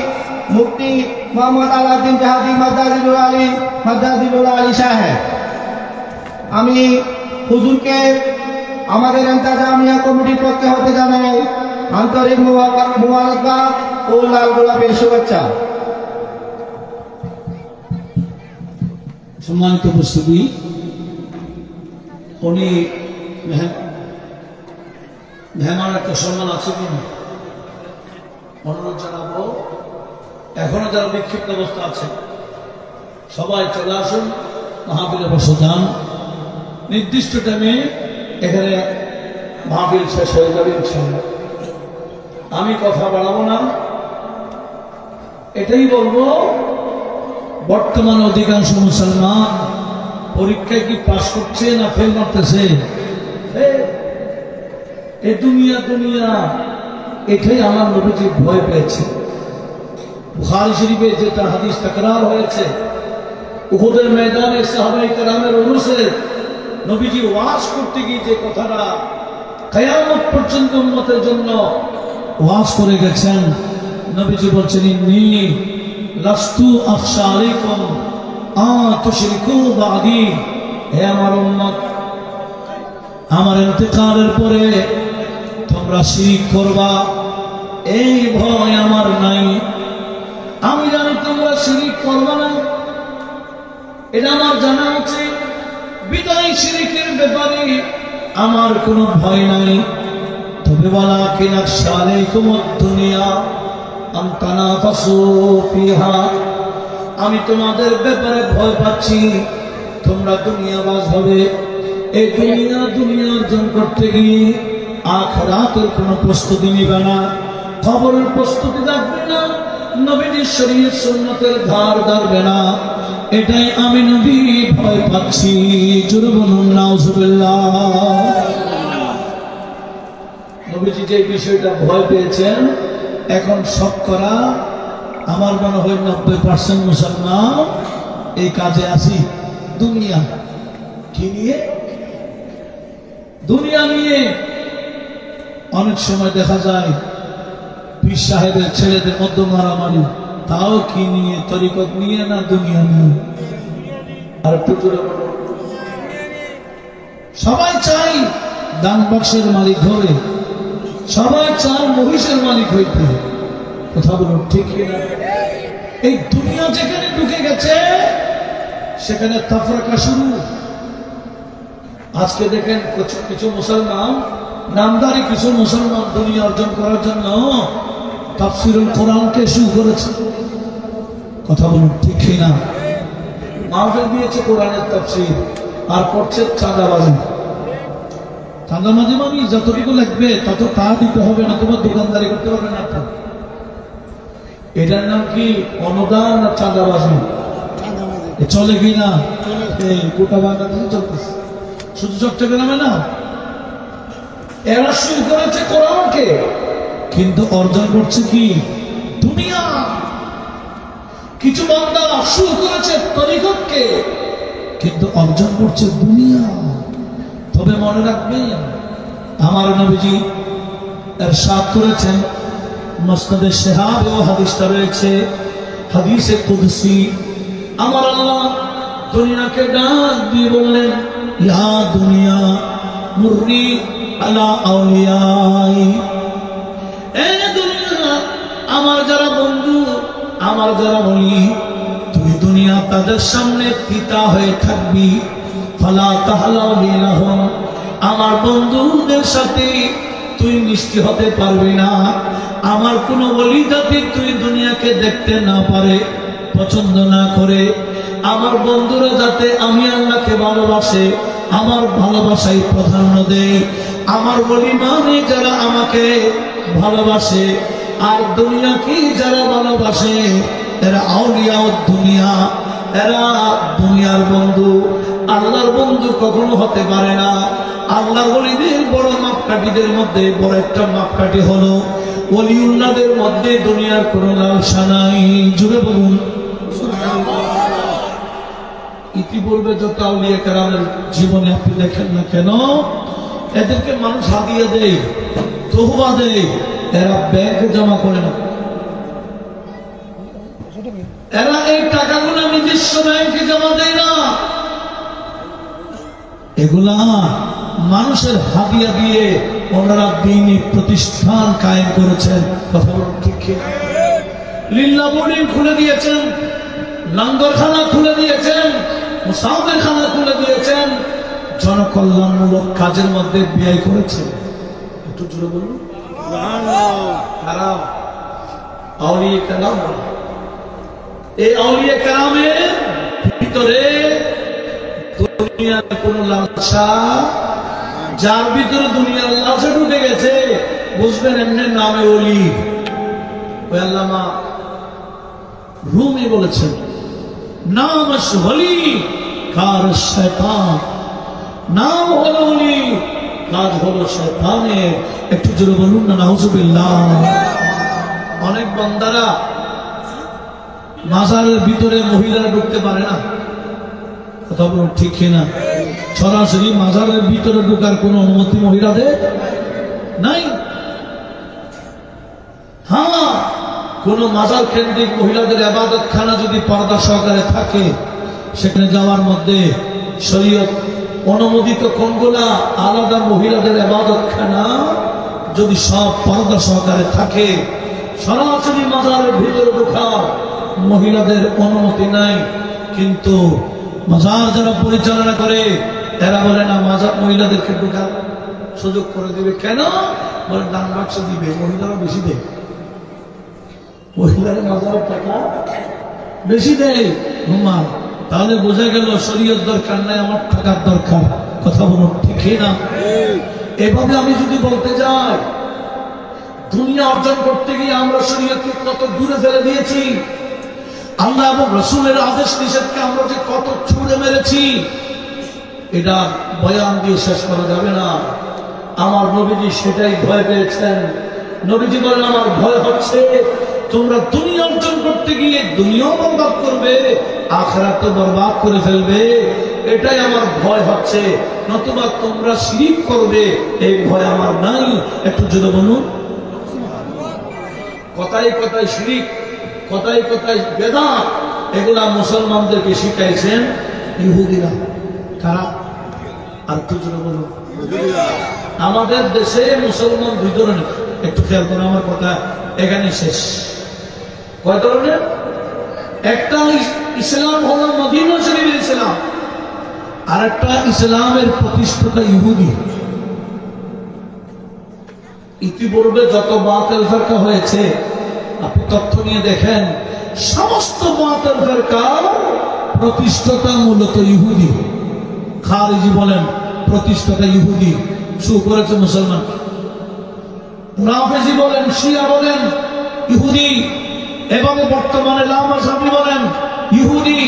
মুফতি মোহাম্মদ আলাউদ্দিন জাহাদি মাদ্রাজিলুল আলী সাহেব, আমি হুজুরকে আমাদের ইন্তেজামিয়া কমিটির পক্ষে হতে জানাই আন্তরিক মুবারকবাদ ও লাল গোলাপের শুভেচ্ছা। সম্মানিত উপস্থিতি, উনি মেহমানের একটা সম্মান আছে কিনা অনুরোধ জানাবো। এখনো যারা বিক্ষিপ্ত অবস্থা আছে সবাই চলে আসুন, মাহফিলে বসে যান। নির্দিষ্ট টাইমে এখানে মাহফিল শেষ হয়ে যাবে ইনশাআল্লাহ। আমি কথা বাড়াবো না, এটাই বলবো, বর্তমান অধিকাংশ মুসলমান পরীক্ষায় কি পাশ করছে না ফেল মারতেছে? এই দুনিয়া এটাই আমার নবীজি ভয় পেয়েছে। বুখারী শরীফে যেটা হাদিস তাকরার হয়েছে, উহুদের ময়দানে সাহাবায়ে কেরামের অনুসে নবীজি ওয়াজ করতে গিয়ে যে কথাটা কিয়ামত পর্যন্ত উম্মতের জন্য ওয়াজ করে গেছেন। নবীজি বলছেন ইন্নী লাস্তু আখশা আলাইকুম তুশরিকু বাদি। হে আমার উম্মত, আমার ইন্তেকালের পরে তোমরা শিরক করবা এই ভয় আমার নাই। আমি জানি তোমরা শিরক করবা না, এটা আমার জানা আছে। বিদায় শিরকের ব্যাপারে আমার কোনো ভয় নাই। তবে ওয়ালাকিন আখশা আলাইকুমুদ দুনিয়া আন তানাফাসু ফিহা। আমি তোমাদের ব্যাপারে ভয় পাচ্ছি তোমরা দুনিয়াবাজ হবে। এই দুনিয়া অর্জন করতে গিয়ে আখিরাতের কোনো প্রস্তুতি নিবে না, কবরের প্রস্তুতি রাখবে না, নবীজির শরীয়ত সুন্নতের ধার ধারবে না। এটাই আমি নবী ভয় পাচ্ছি। জোরে বলুন নাউজুবিল্লাহ। নবীজি যে বিষয়টা ভয় পেয়েছেন, এখন শতকরা আমার মনে হয় 90% মুসলমান এই কাজে আসি। দুনিয়া কি নিয়ে? দুনিয়া নিয়ে। অনেক সময় দেখা যায় পীর সাহেবের ছেলেদের মধ্যে মারামারি, তাও কি নিয়ে? তরিকত নিয়ে না দুনিয়া নিয়ে? আর একটু জোরে বলো। সবাই চাই দান বাক্সের মালিক হবে, সবাই চায় মহিষের মালিক হইতে। কথা বলুন ঠিক কিনা? এই দুনিয়া যেখানে ঢুকে গেছে সেখানে তাফরাকা শুরু। আজকে দেখেন কিছু মুসলমান, নামদারি কিছু মুসলমান দুনিয়া অর্জন করার জন্য তাফসীরুল কোরআনকে শুরু করেছে। কথা বলুন ঠিক কিনা? মাহফিল দিয়েছে কোরআনের তাফসীর, আর করছে চাঁদাবাজি। চাঁদাবাজি মানে যতটুকু লাগবে তত তা দিতে হবে, না তোমার দোকানদারি করতে পারবে না। এটার নাম কি? অনুদান না চাঁদাবাজি? চলে কিনা? এই গোটা বাংলাদেশে চলতেছে, শুধু চট্টগ্রামে না। এরা শুরু করেছে কোরআনকে, কিন্তু অর্জন করছে কি? দুনিয়া। কিছু বান্দা শুরু করেছে তরিকতকে, কিন্তু অর্জন করছে দুনিয়া। তবে মনে রাখবেন, আমার নবীজি ইরশাদ করেছেন, মুসনাদে শিহাবে ও হাদিসটা রয়েছে, হাদিসে কুদসি। আমার আল্লাহ দুনিয়াকে ডাক দিয়ে বললেন, ইয়া দুনিয়া মুররি আলা আউলিয়াই। এ দুনিয়া, আমার যারা বন্ধু, আমার যারা বলি, তুই দুনিয়া তাদের সামনে পিতা হয়ে থাকবি। ফালা তাহলাউ বিলাহুম, আমার বন্ধুদের সাথে তুই মিষ্টি হতে পারবি না। আমার কোন ওলি যাতে তুই দুনিয়াকে দেখতে না পারে, পছন্দ না করে। আমার বন্ধুরা যাতে আমি আল্লাহকে ভালোবাসে, আমার ভালোবাসাই প্রাধান্য দেয়। আমার ওলি মানে যারা আমাকে ভালোবাসে, আর দুনিয়াকে যারা ভালোবাসে, এরা আউলিয়া দুনিয়া, এরা দুনিয়ার বন্ধু। আল্লাহর বন্ধু কখনো হতে পারে না। আল্লাহর ওলিদের বড় মাপকাঠিদের মধ্যে বড় একটা মাপকাঠি হলো, ওলিউল্লাহদের মধ্যে দুনিয়ার কোনো লালসা নাই। জুড়ে বলুন ইতিপূর্বে যত আউলিয়া কেরামের জীবনে আপনি দেখেন না কেন, এদেরকে মানুষ হাদিয়া দেয়, তোহবা দেয়, এরা ব্যাংকে জমা করে না। এরা এই টাকাগুলো নিজস্ব ব্যাংকে জমা দেয় না, এগুলা মানুষের হাদিয়া দিয়ে ওনারা দিনী প্রতিষ্ঠান কায়েম করেছেন। কথা বলুন ঠিক কি? লিল্লাহ বোর্ডিং খুলে দিয়েছেন, লঙ্গরখানা খুলে দিয়েছেন, মুসাফিরখানা খুলে দিয়েছেন, জনকল্যাণমূলক কাজের মধ্যে ব্যয় করেছেন। একটু জোরে বলুন। কারা? আউলিয়া কেরাম। এই আউলিয়া কেরামের ভিতরে দুনিয়ার কোন লালসা, যার ভিতরে দুনিয়ার লালসা ঢুকে গেছে, বুঝবেন এমনি নামে ওলি। ওই আল্লামা রুমি বলেছেন, নাম ওলি কার শয়তান, নাম হলো ওলি, কাজ হলো শয়তানের। একটু জোরে বলুন না নাউজুবিল্লাহ। অনেক বান্দারা মাজারের ভিতরে মহিলারা ঢুকতে পারে না। কথা বলুন ঠিক কিনা? সরাসরি মাজারের ভিতরে ঢোকার কোন অনুমতি মহিলাদের নাই। হ্যাঁ, কোন মাজার কেন্দ্রিক মহিলাদের ইবাদতখানা যদি পর্দা সহকারে থাকে, সেখানে যাওয়ার মধ্যে শরীয়ত অনুমোদিত কোনগুলা আলাদা মহিলাদের ইবাদতখানা যদি সব পর্দা সহকারে থাকে, সরাসরি মাজারের ভিতরে ঢোকা মহিলাদের অনুমতি নাই। কিন্তু মাজার যারা পরিচালনা করে এরা বলে না মাজার মহিলাদেরকে ঢোকার সুযোগ করে দিবে। কেন বলে? দান বাক্স দিবে, মহিলারা বেশি দেয়, মহিলারা মাজারের টাকা বেশি দেয়। হুমা, তাহলে বোঝা গেল শরীয়ত দরকার নাই, আমার টাকার দরকার। কথা বলুন ঠিক না? এভাবে আমি যদি বলতে যাই, দুনিয়া অর্জন করতে গিয়ে আমরা শরীয়তকে কত দূরে ফেলে দিয়েছি, আল্লাহ এবং রসুলের আদেশ নিষেধকে আমরা যে কত ছুঁড়ে মেরেছি, এটা বয়ান দিয়ে শেষ করা যাবে না। আমার নবীজি সেটাই ভয় পেয়েছেন। নবীজি বলেন, আমার ভয় হচ্ছে তোমরা দুনিয়া অর্জন করতে গিয়ে দুনিয়াও বরবাদ করবে, আখিরাত তো বরবাদ করে ফেলবে, এটাই আমার ভয় হচ্ছে। নতুবা তোমরা শিরক করবে, এই ভয় আমার নাই। একটু জোরে বলুন। কথায় কথায় শিরক, কথায় কথায় বেদাত, এগুলা মুসলমানদেরকে শিখাইছেন ইহুদিরা। কারা? আর একটু জোরে বলুন। আমাদের দেশে মুসলমান দুই ধরনের, একটু খেয়াল করো আমার কথা, এখানে শেষ। কয় ধরনের? একটা ইসলাম হলো মদিনা শরীফের ইসলাম, আর একটা ইসলামের প্রতিষ্ঠাতা ইহুদি। ইতিপূর্বে যত বাতিল ফিরকা হয়েছে আপনি তথ্য নিয়ে দেখেন, সমস্ত বাতিল ফিরকার প্রতিষ্ঠাতা মূলত ইহুদি। খারিজি বলেন প্রতিষ্ঠাতা ইহুদি, শুরু করেছে মুসলমান। রাফেজি বলেন, শিয়া বলেন ইহুদি, এবং বর্তমানে লামা সাবি বলেন ইহুদি,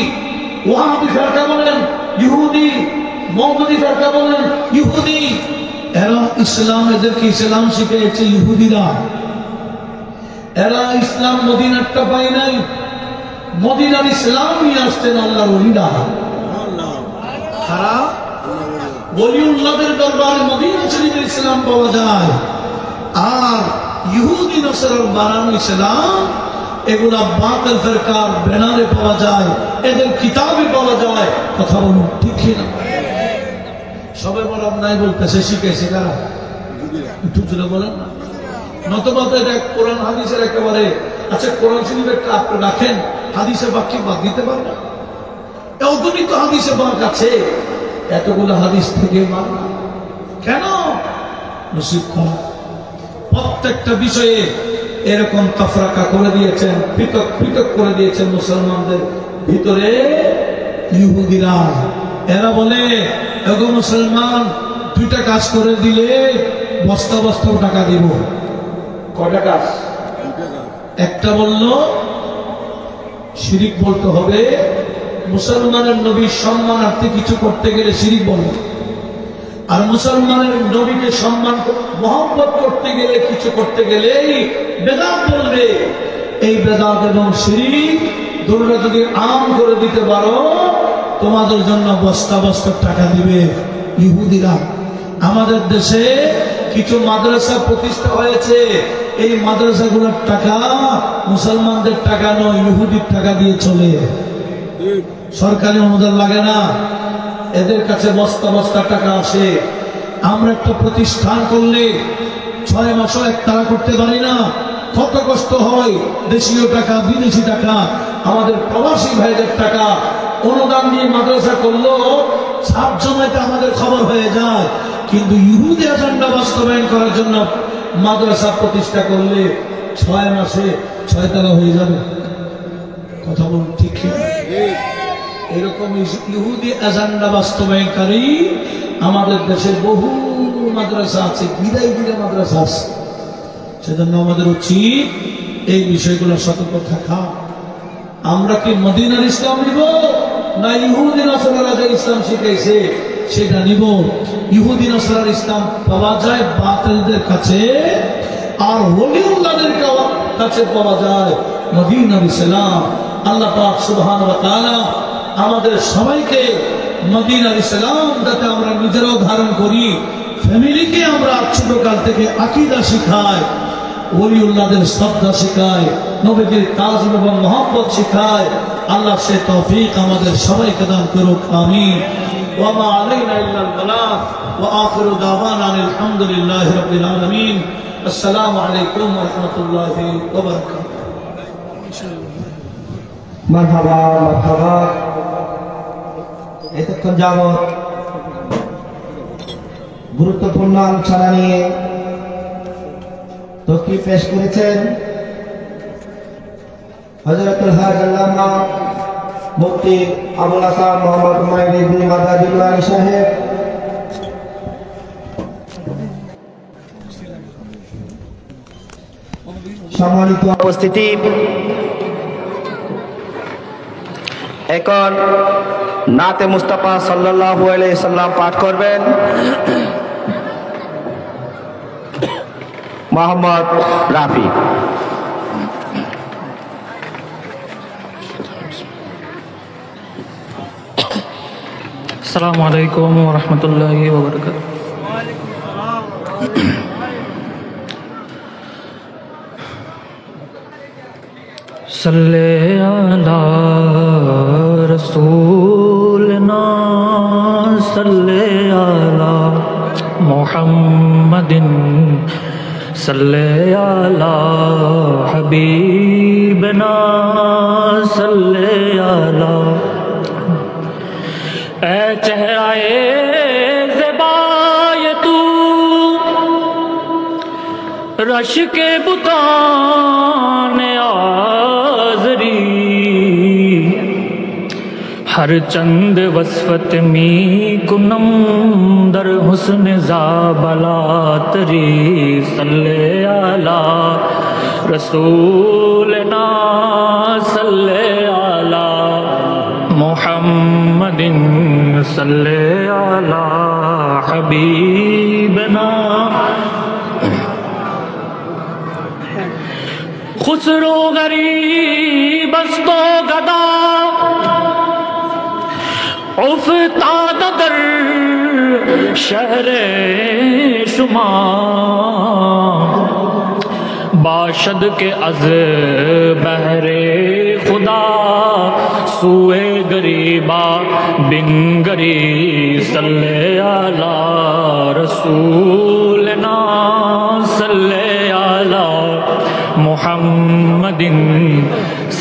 ওয়াহাবি ফিরকা বলেন ইহুদি, মওদুদি ফিরকা বলেন ইহুদি। এরা ইসলাম, এদেরকে ইসলাম শিখিয়েছে ইহুদিরা। এরা ইসলাম মদিনারটা পায় নাই, মদিনার ইসলাম নিয়ে আসতেন আল্লাহর ওলিরা। তারা ওলিউল্লাহদের দরবারে মদিনা শরীফের ইসলাম পাওয়া যায়, আর ইহুদি নসরার বানানো ইসলাম এগুলা বাতিল ফিরকার ব্যানারে পাওয়া যায়, এদের কিতাবে পাওয়া যায়। কথা বলুন ঠিক না? সবাই বরাব নাই বলতেছে, শিখেছে কারা? একটু জোরে বলেন। নতুবা তো এটা কোরআন হাদিসের একেবারে, আচ্ছা কোরআন শরীফ একটা আপনি রাখেন, হাদিসের বাক্য বাদ দিতে পারবেন? অগণিত হাদিসে বাদ আছে, এতগুলো হাদিস থেকে মানা কেন? নসিব খারাপ। প্রত্যেকটা বিষয়ে এরকম তাফরাকা করে দিয়েছেন, পৃথক পৃথক করে দিয়েছেন মুসলমানদের ভিতরে ইহুদিরা। এরা বলে, এগো মুসলমান, দুইটা কাজ করে দিলে বস্তা বস্তাও টাকা দিব। কয়টা কাজ? একটা বলল শিরিক বলতে হবে, মুসলমানের নবীর সম্মানার্থে কিছু করতে গেলে শিরিক বলবে, আর মুসলমানের নবীকে সম্মান মহব্বত করতে গেলে কিছু করতে গেলেই বেদাত বলবে। এই বেদাত এবং শিরিক দুটোটা যদি আম করে দিতে পারো, তোমাদের জন্য বস্তা বস্তা টাকা দিবে ইহুদিরা। আমাদের দেশে কিছু মাদ্রাসা প্রতিষ্ঠা হয়েছে, এই মাদ্রাসাগুলোর টাকা মুসলমানদের টাকা নয়, ইহুদির টাকা দিয়ে চলে। সরকারি অনুদান লাগে না, এদের কাছে বস্তা বস্তা টাকা আসে। আমরা একটা প্রতিষ্ঠান করলে 6 মাসও একটানা করতে পারি না, কত কষ্ট হয়। দেশীয় টাকা, বিদেশি টাকা, আমাদের প্রবাসী ভাইদের টাকা অনুদান দিয়ে মাদ্রাসা করলো, 7 জমাইতে আমাদের খবর হয়ে যায়। কিন্তু ইহুদি এজেন্ডা বাস্তবায়ন করার জন্য মাদ্রাসা প্রতিষ্ঠা করলে 6 মাসে 6 তলা হয়ে যাবে। কথা বলুন ঠিক না? এরকম ইহুদি এজেন্ডা বাস্তবায়নকারী আমাদের দেশে বহু মাদ্রাসা আছে, বিদায় বিদায় মাদ্রাসা আছে। সেজন্য আমাদের উচিত এই বিষয়গুলো সতর্ক থাকা। আমরা কি মদিনার ইসলাম নিব, না ইহুদি নাসারারা যে ইসলাম শিখাইছে সেটা নিব? ইহুদি নাসারার ইসলাম পাওয়া যায় বাতিলদের কাছে, আর ওলিউল্লাহদের কাছে পাওয়া যায় মদিনার ইসলাম। আল্লাহ পাক সুবহানাহু ওয়া তাআলা আমাদের সবাইকে মদিনার ইসলাম যাতে আমরা নিজেরাও ধারণ করি, ফ্যামিলিকে আমরা ছোটকাল থেকে আকীদা শিখাই, ওলিউল্লাহদের শ্রদ্ধা শেখায়, নবীদের তাজিম এবং মহব্বত শেখায়। আল্লাহ সে তৌফিক আমাদের সবাইকে দান করুক, আমিন। ওয়া মা আলাইনা ইল্লাল বালাগ ওয়া আখিরু দাওয়ানা আলহামদুলিল্লাহি রাব্বিল আলামিন। আসসালামু আলাইকুম ওয়া রাহমাতুল্লাহি ওয়া বারাকাতুহু। মারহাবা মারহাবা। এতক্ষণ যাবৎ গুরুত্বপূর্ণ আলোচনা নিয়ে তকরির পেশ করেছেন হযরতুল হাজ আল্লামা মুফতি আবুল হাসান মোহাম্মদ উমাইর ইবনে মাদাদুল আলী সাহেব। সম্মানিত উপস্থিতি, এখন নাতে মুস্তাফা সাল্লাল্লাহু আলাইহি সাল্লাম পাঠ করবেন মোহাম্মদ রাফি। আসসালামু আলাইকুম ওয়া রাহমাতুল্লাহি ওয়া বারাকাতুহু। সাল্লে আলা রাসূলিনা সাল্লে আলা মুহাম্মাদিন সাল্লে আলা হাবিবিনা সাল্লে আলা। اے چہرائے زیبائے تو رش کے بتان آزری، ہر چند وصفت می کنم در حسن زابلا تری، صلی علی رسولنا صلی علی محمد صلی علی حبیبنا۔ خسرو غریب است و گدا افتاد در شہر شما، باشد کے از بحر خدا سوئے غریبا بنگری، صلی علی رسولنا صلی علی محمد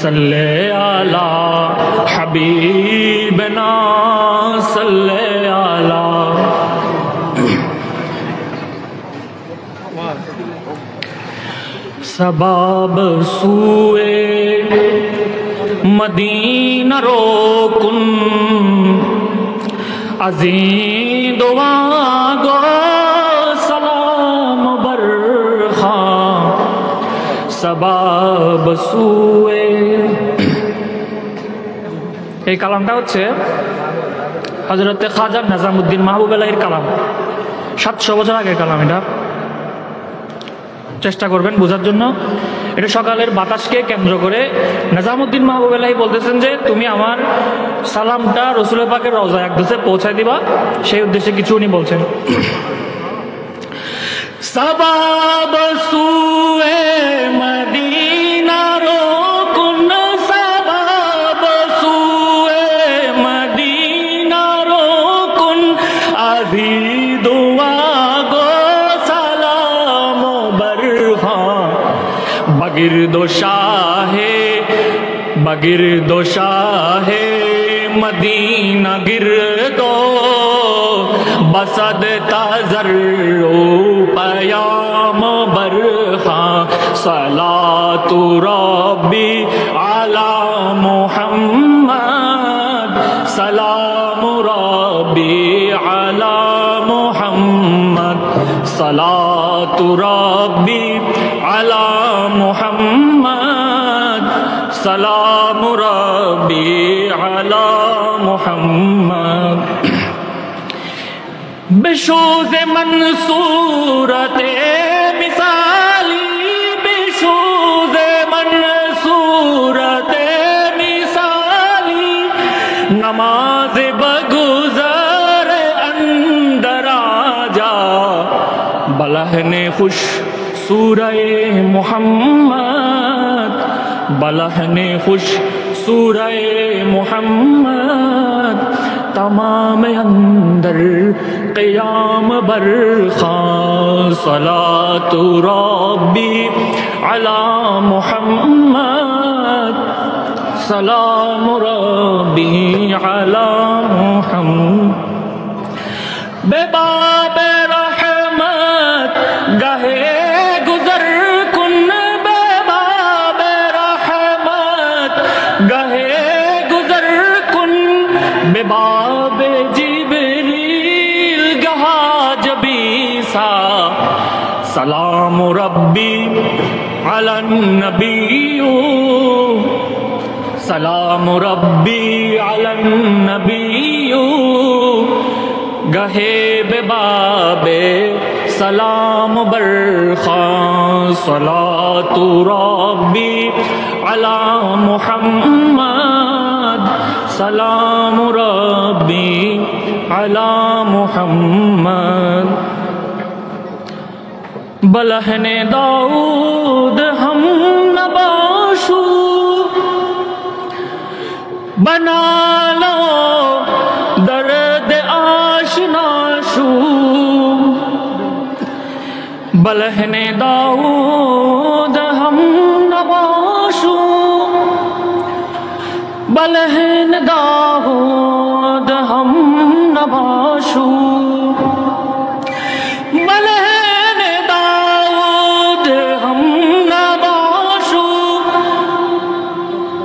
صلی علی حبیبنا صلی علی۔ سباب سوئے مدینہ روکن عظیم دعا گو سلام برخان سباب سوئے۔ এই কালামটা হচ্ছে হযরত খাজা নিজামউদ্দিন মাহবুব আলাইহির কালাম, 700 বছর আগের কালাম। এটা চেষ্টা করবেন বোঝার জন্য। এটা সকালের বাতাসকে কেন্দ্র করে নিজামউদ্দিন মাহবুব আলাইহি বলতেছেন যে তুমি আমার সালামটা রাসূল পাকের রওজা আকদসে পৌঁছায় দিবা, সেই উদ্দেশ্যে কিছু উনি বলছেন। সবাব সুয়ে মদিনা রোকুন, সবাব সুয়ে মদিনা রোকুন আযি দুআ গো সালাম বরখান بگرد و شاہ مدینہ گردو بسد تذر و پیام برخاں صلاۃ ربی علی محمد سلام ربی علی محمد صلاۃ ربی علی محمد سلام ربی علی محمد بشوز منصورت مثالی بشوز منصورت مثالی نماز بگزر اندر آجا بلہن خوش سورہ محمد بلہنے خوش سورہ محمد تمام اندر قیام برخاں صلاۃ ربی علی محمد سلام ربی علی محمد بے باب رحمت گہے گزر کن بے باب رحمت گہے گزر کن بے باب جبریل گہا جبی سا سلام ربی علی النبی سلام ربی علی النبی گہے بے باب سلام برخاں صلاۃ ربی علی محمد سلام ربی علی محمد بلہن داؤد ہم نباشو بنا لو درد آشنا شو بلہن داؤد ہم نباشو بلہن داؤد ہم نباشو بلہن داؤد ہم نباشو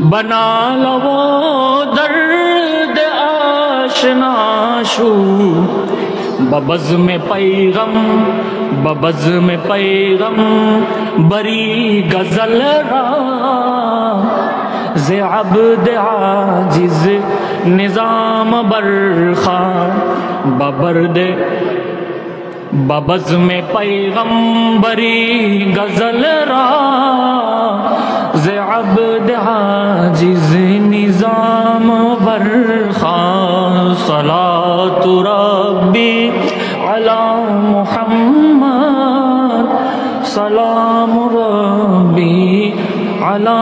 بنا لو درد آشنا شو ببزم پیغم ببزم پیغم بری غزل را ز عبد عاجز نظام برخاں ببرد ببزم پیغمبری غزل را ز عبد عاجز نظام برخاں صلاۃ ربی علی محمد سلام ربی علی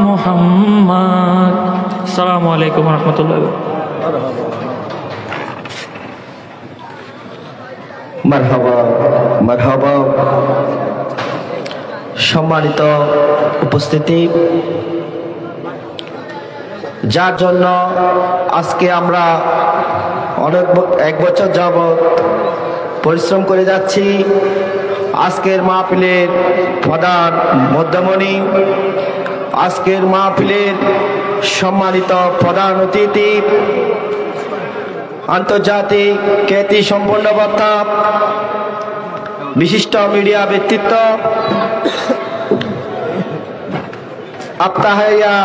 محمد السلام علیکم ورحمۃ اللہ وبرکاتہ মারহাবা মারহাবা সম্মানিত উপস্থিতি যার জন্য আজকে আমরা এক বছর যাবত পরিশ্রম করে যাচ্ছি আজকের মাহফিলের প্রধান মধ্যমণি আজকের মাহফিলের সম্মানিত প্রধান অতিথি আন্তর্জাতিক খ্যাতি সম্পন্ন বক্তা বিশিষ্ট মিডিয়া ব্যক্তিত্ব আফতাহিয়া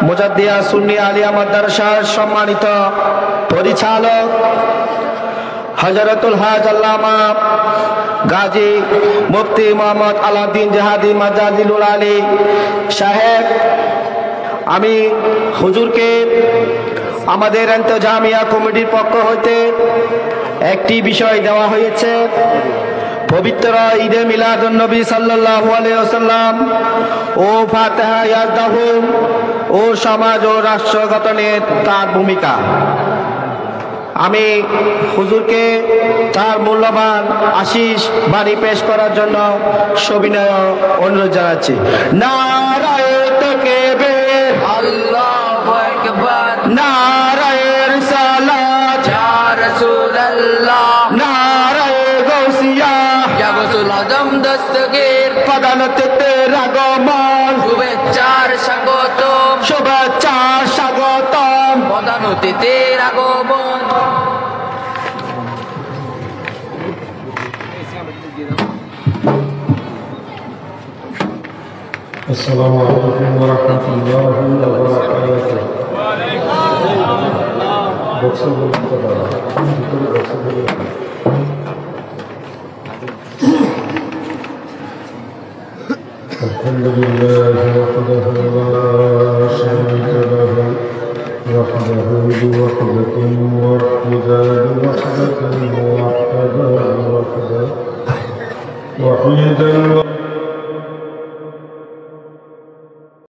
মুজাদ্দিয়া সুন্নি আলিয়া মাদ্রাসার সম্মানিত পরিচালক হযরতুল হাজ আল্লামা গাজী মুফতি মোহাম্মদ আলাউদ্দিন জাহাদি মাজাজিলুল আলী সাহেব আমি হুজুরকে আমাদের ইন্তজামিয়া কমিটির পক্ষ হইতে একটি বিষয় দেওয়া হয়েছে পবিত্র ঈদে মিলাদুন নবী সাল্লাল্লাহু আলাইহি ওয়াসাল্লাম ও ফাতিহা ইয়াজদাহুম ও সমাজ ও রাষ্ট্র গঠনে তার ভূমিকা আমি হুজুরকে তার মূল্যবান আশিস বাণী পেশ করার জন্য সবিনয় অনুরোধ জানাচ্ছি নারায়ে তাকবীর আল্লাহু আকবার নারায়ে রিসালাত ইয়া রাসূলুল্লাহ নারায়ে গাউসিয়া ইয়া গাউসুল আজম দস্তগীর প্রধানত্বের আগমন শুভেচ্ছার স্বাগতম শুভেচ্ছার স্বাগতম প্রধানত্বের আগমন السلام عليكم ورحمة الله وبركاته. الحمد لله وحده لا شريك له وحده ذو وحدة واقتدار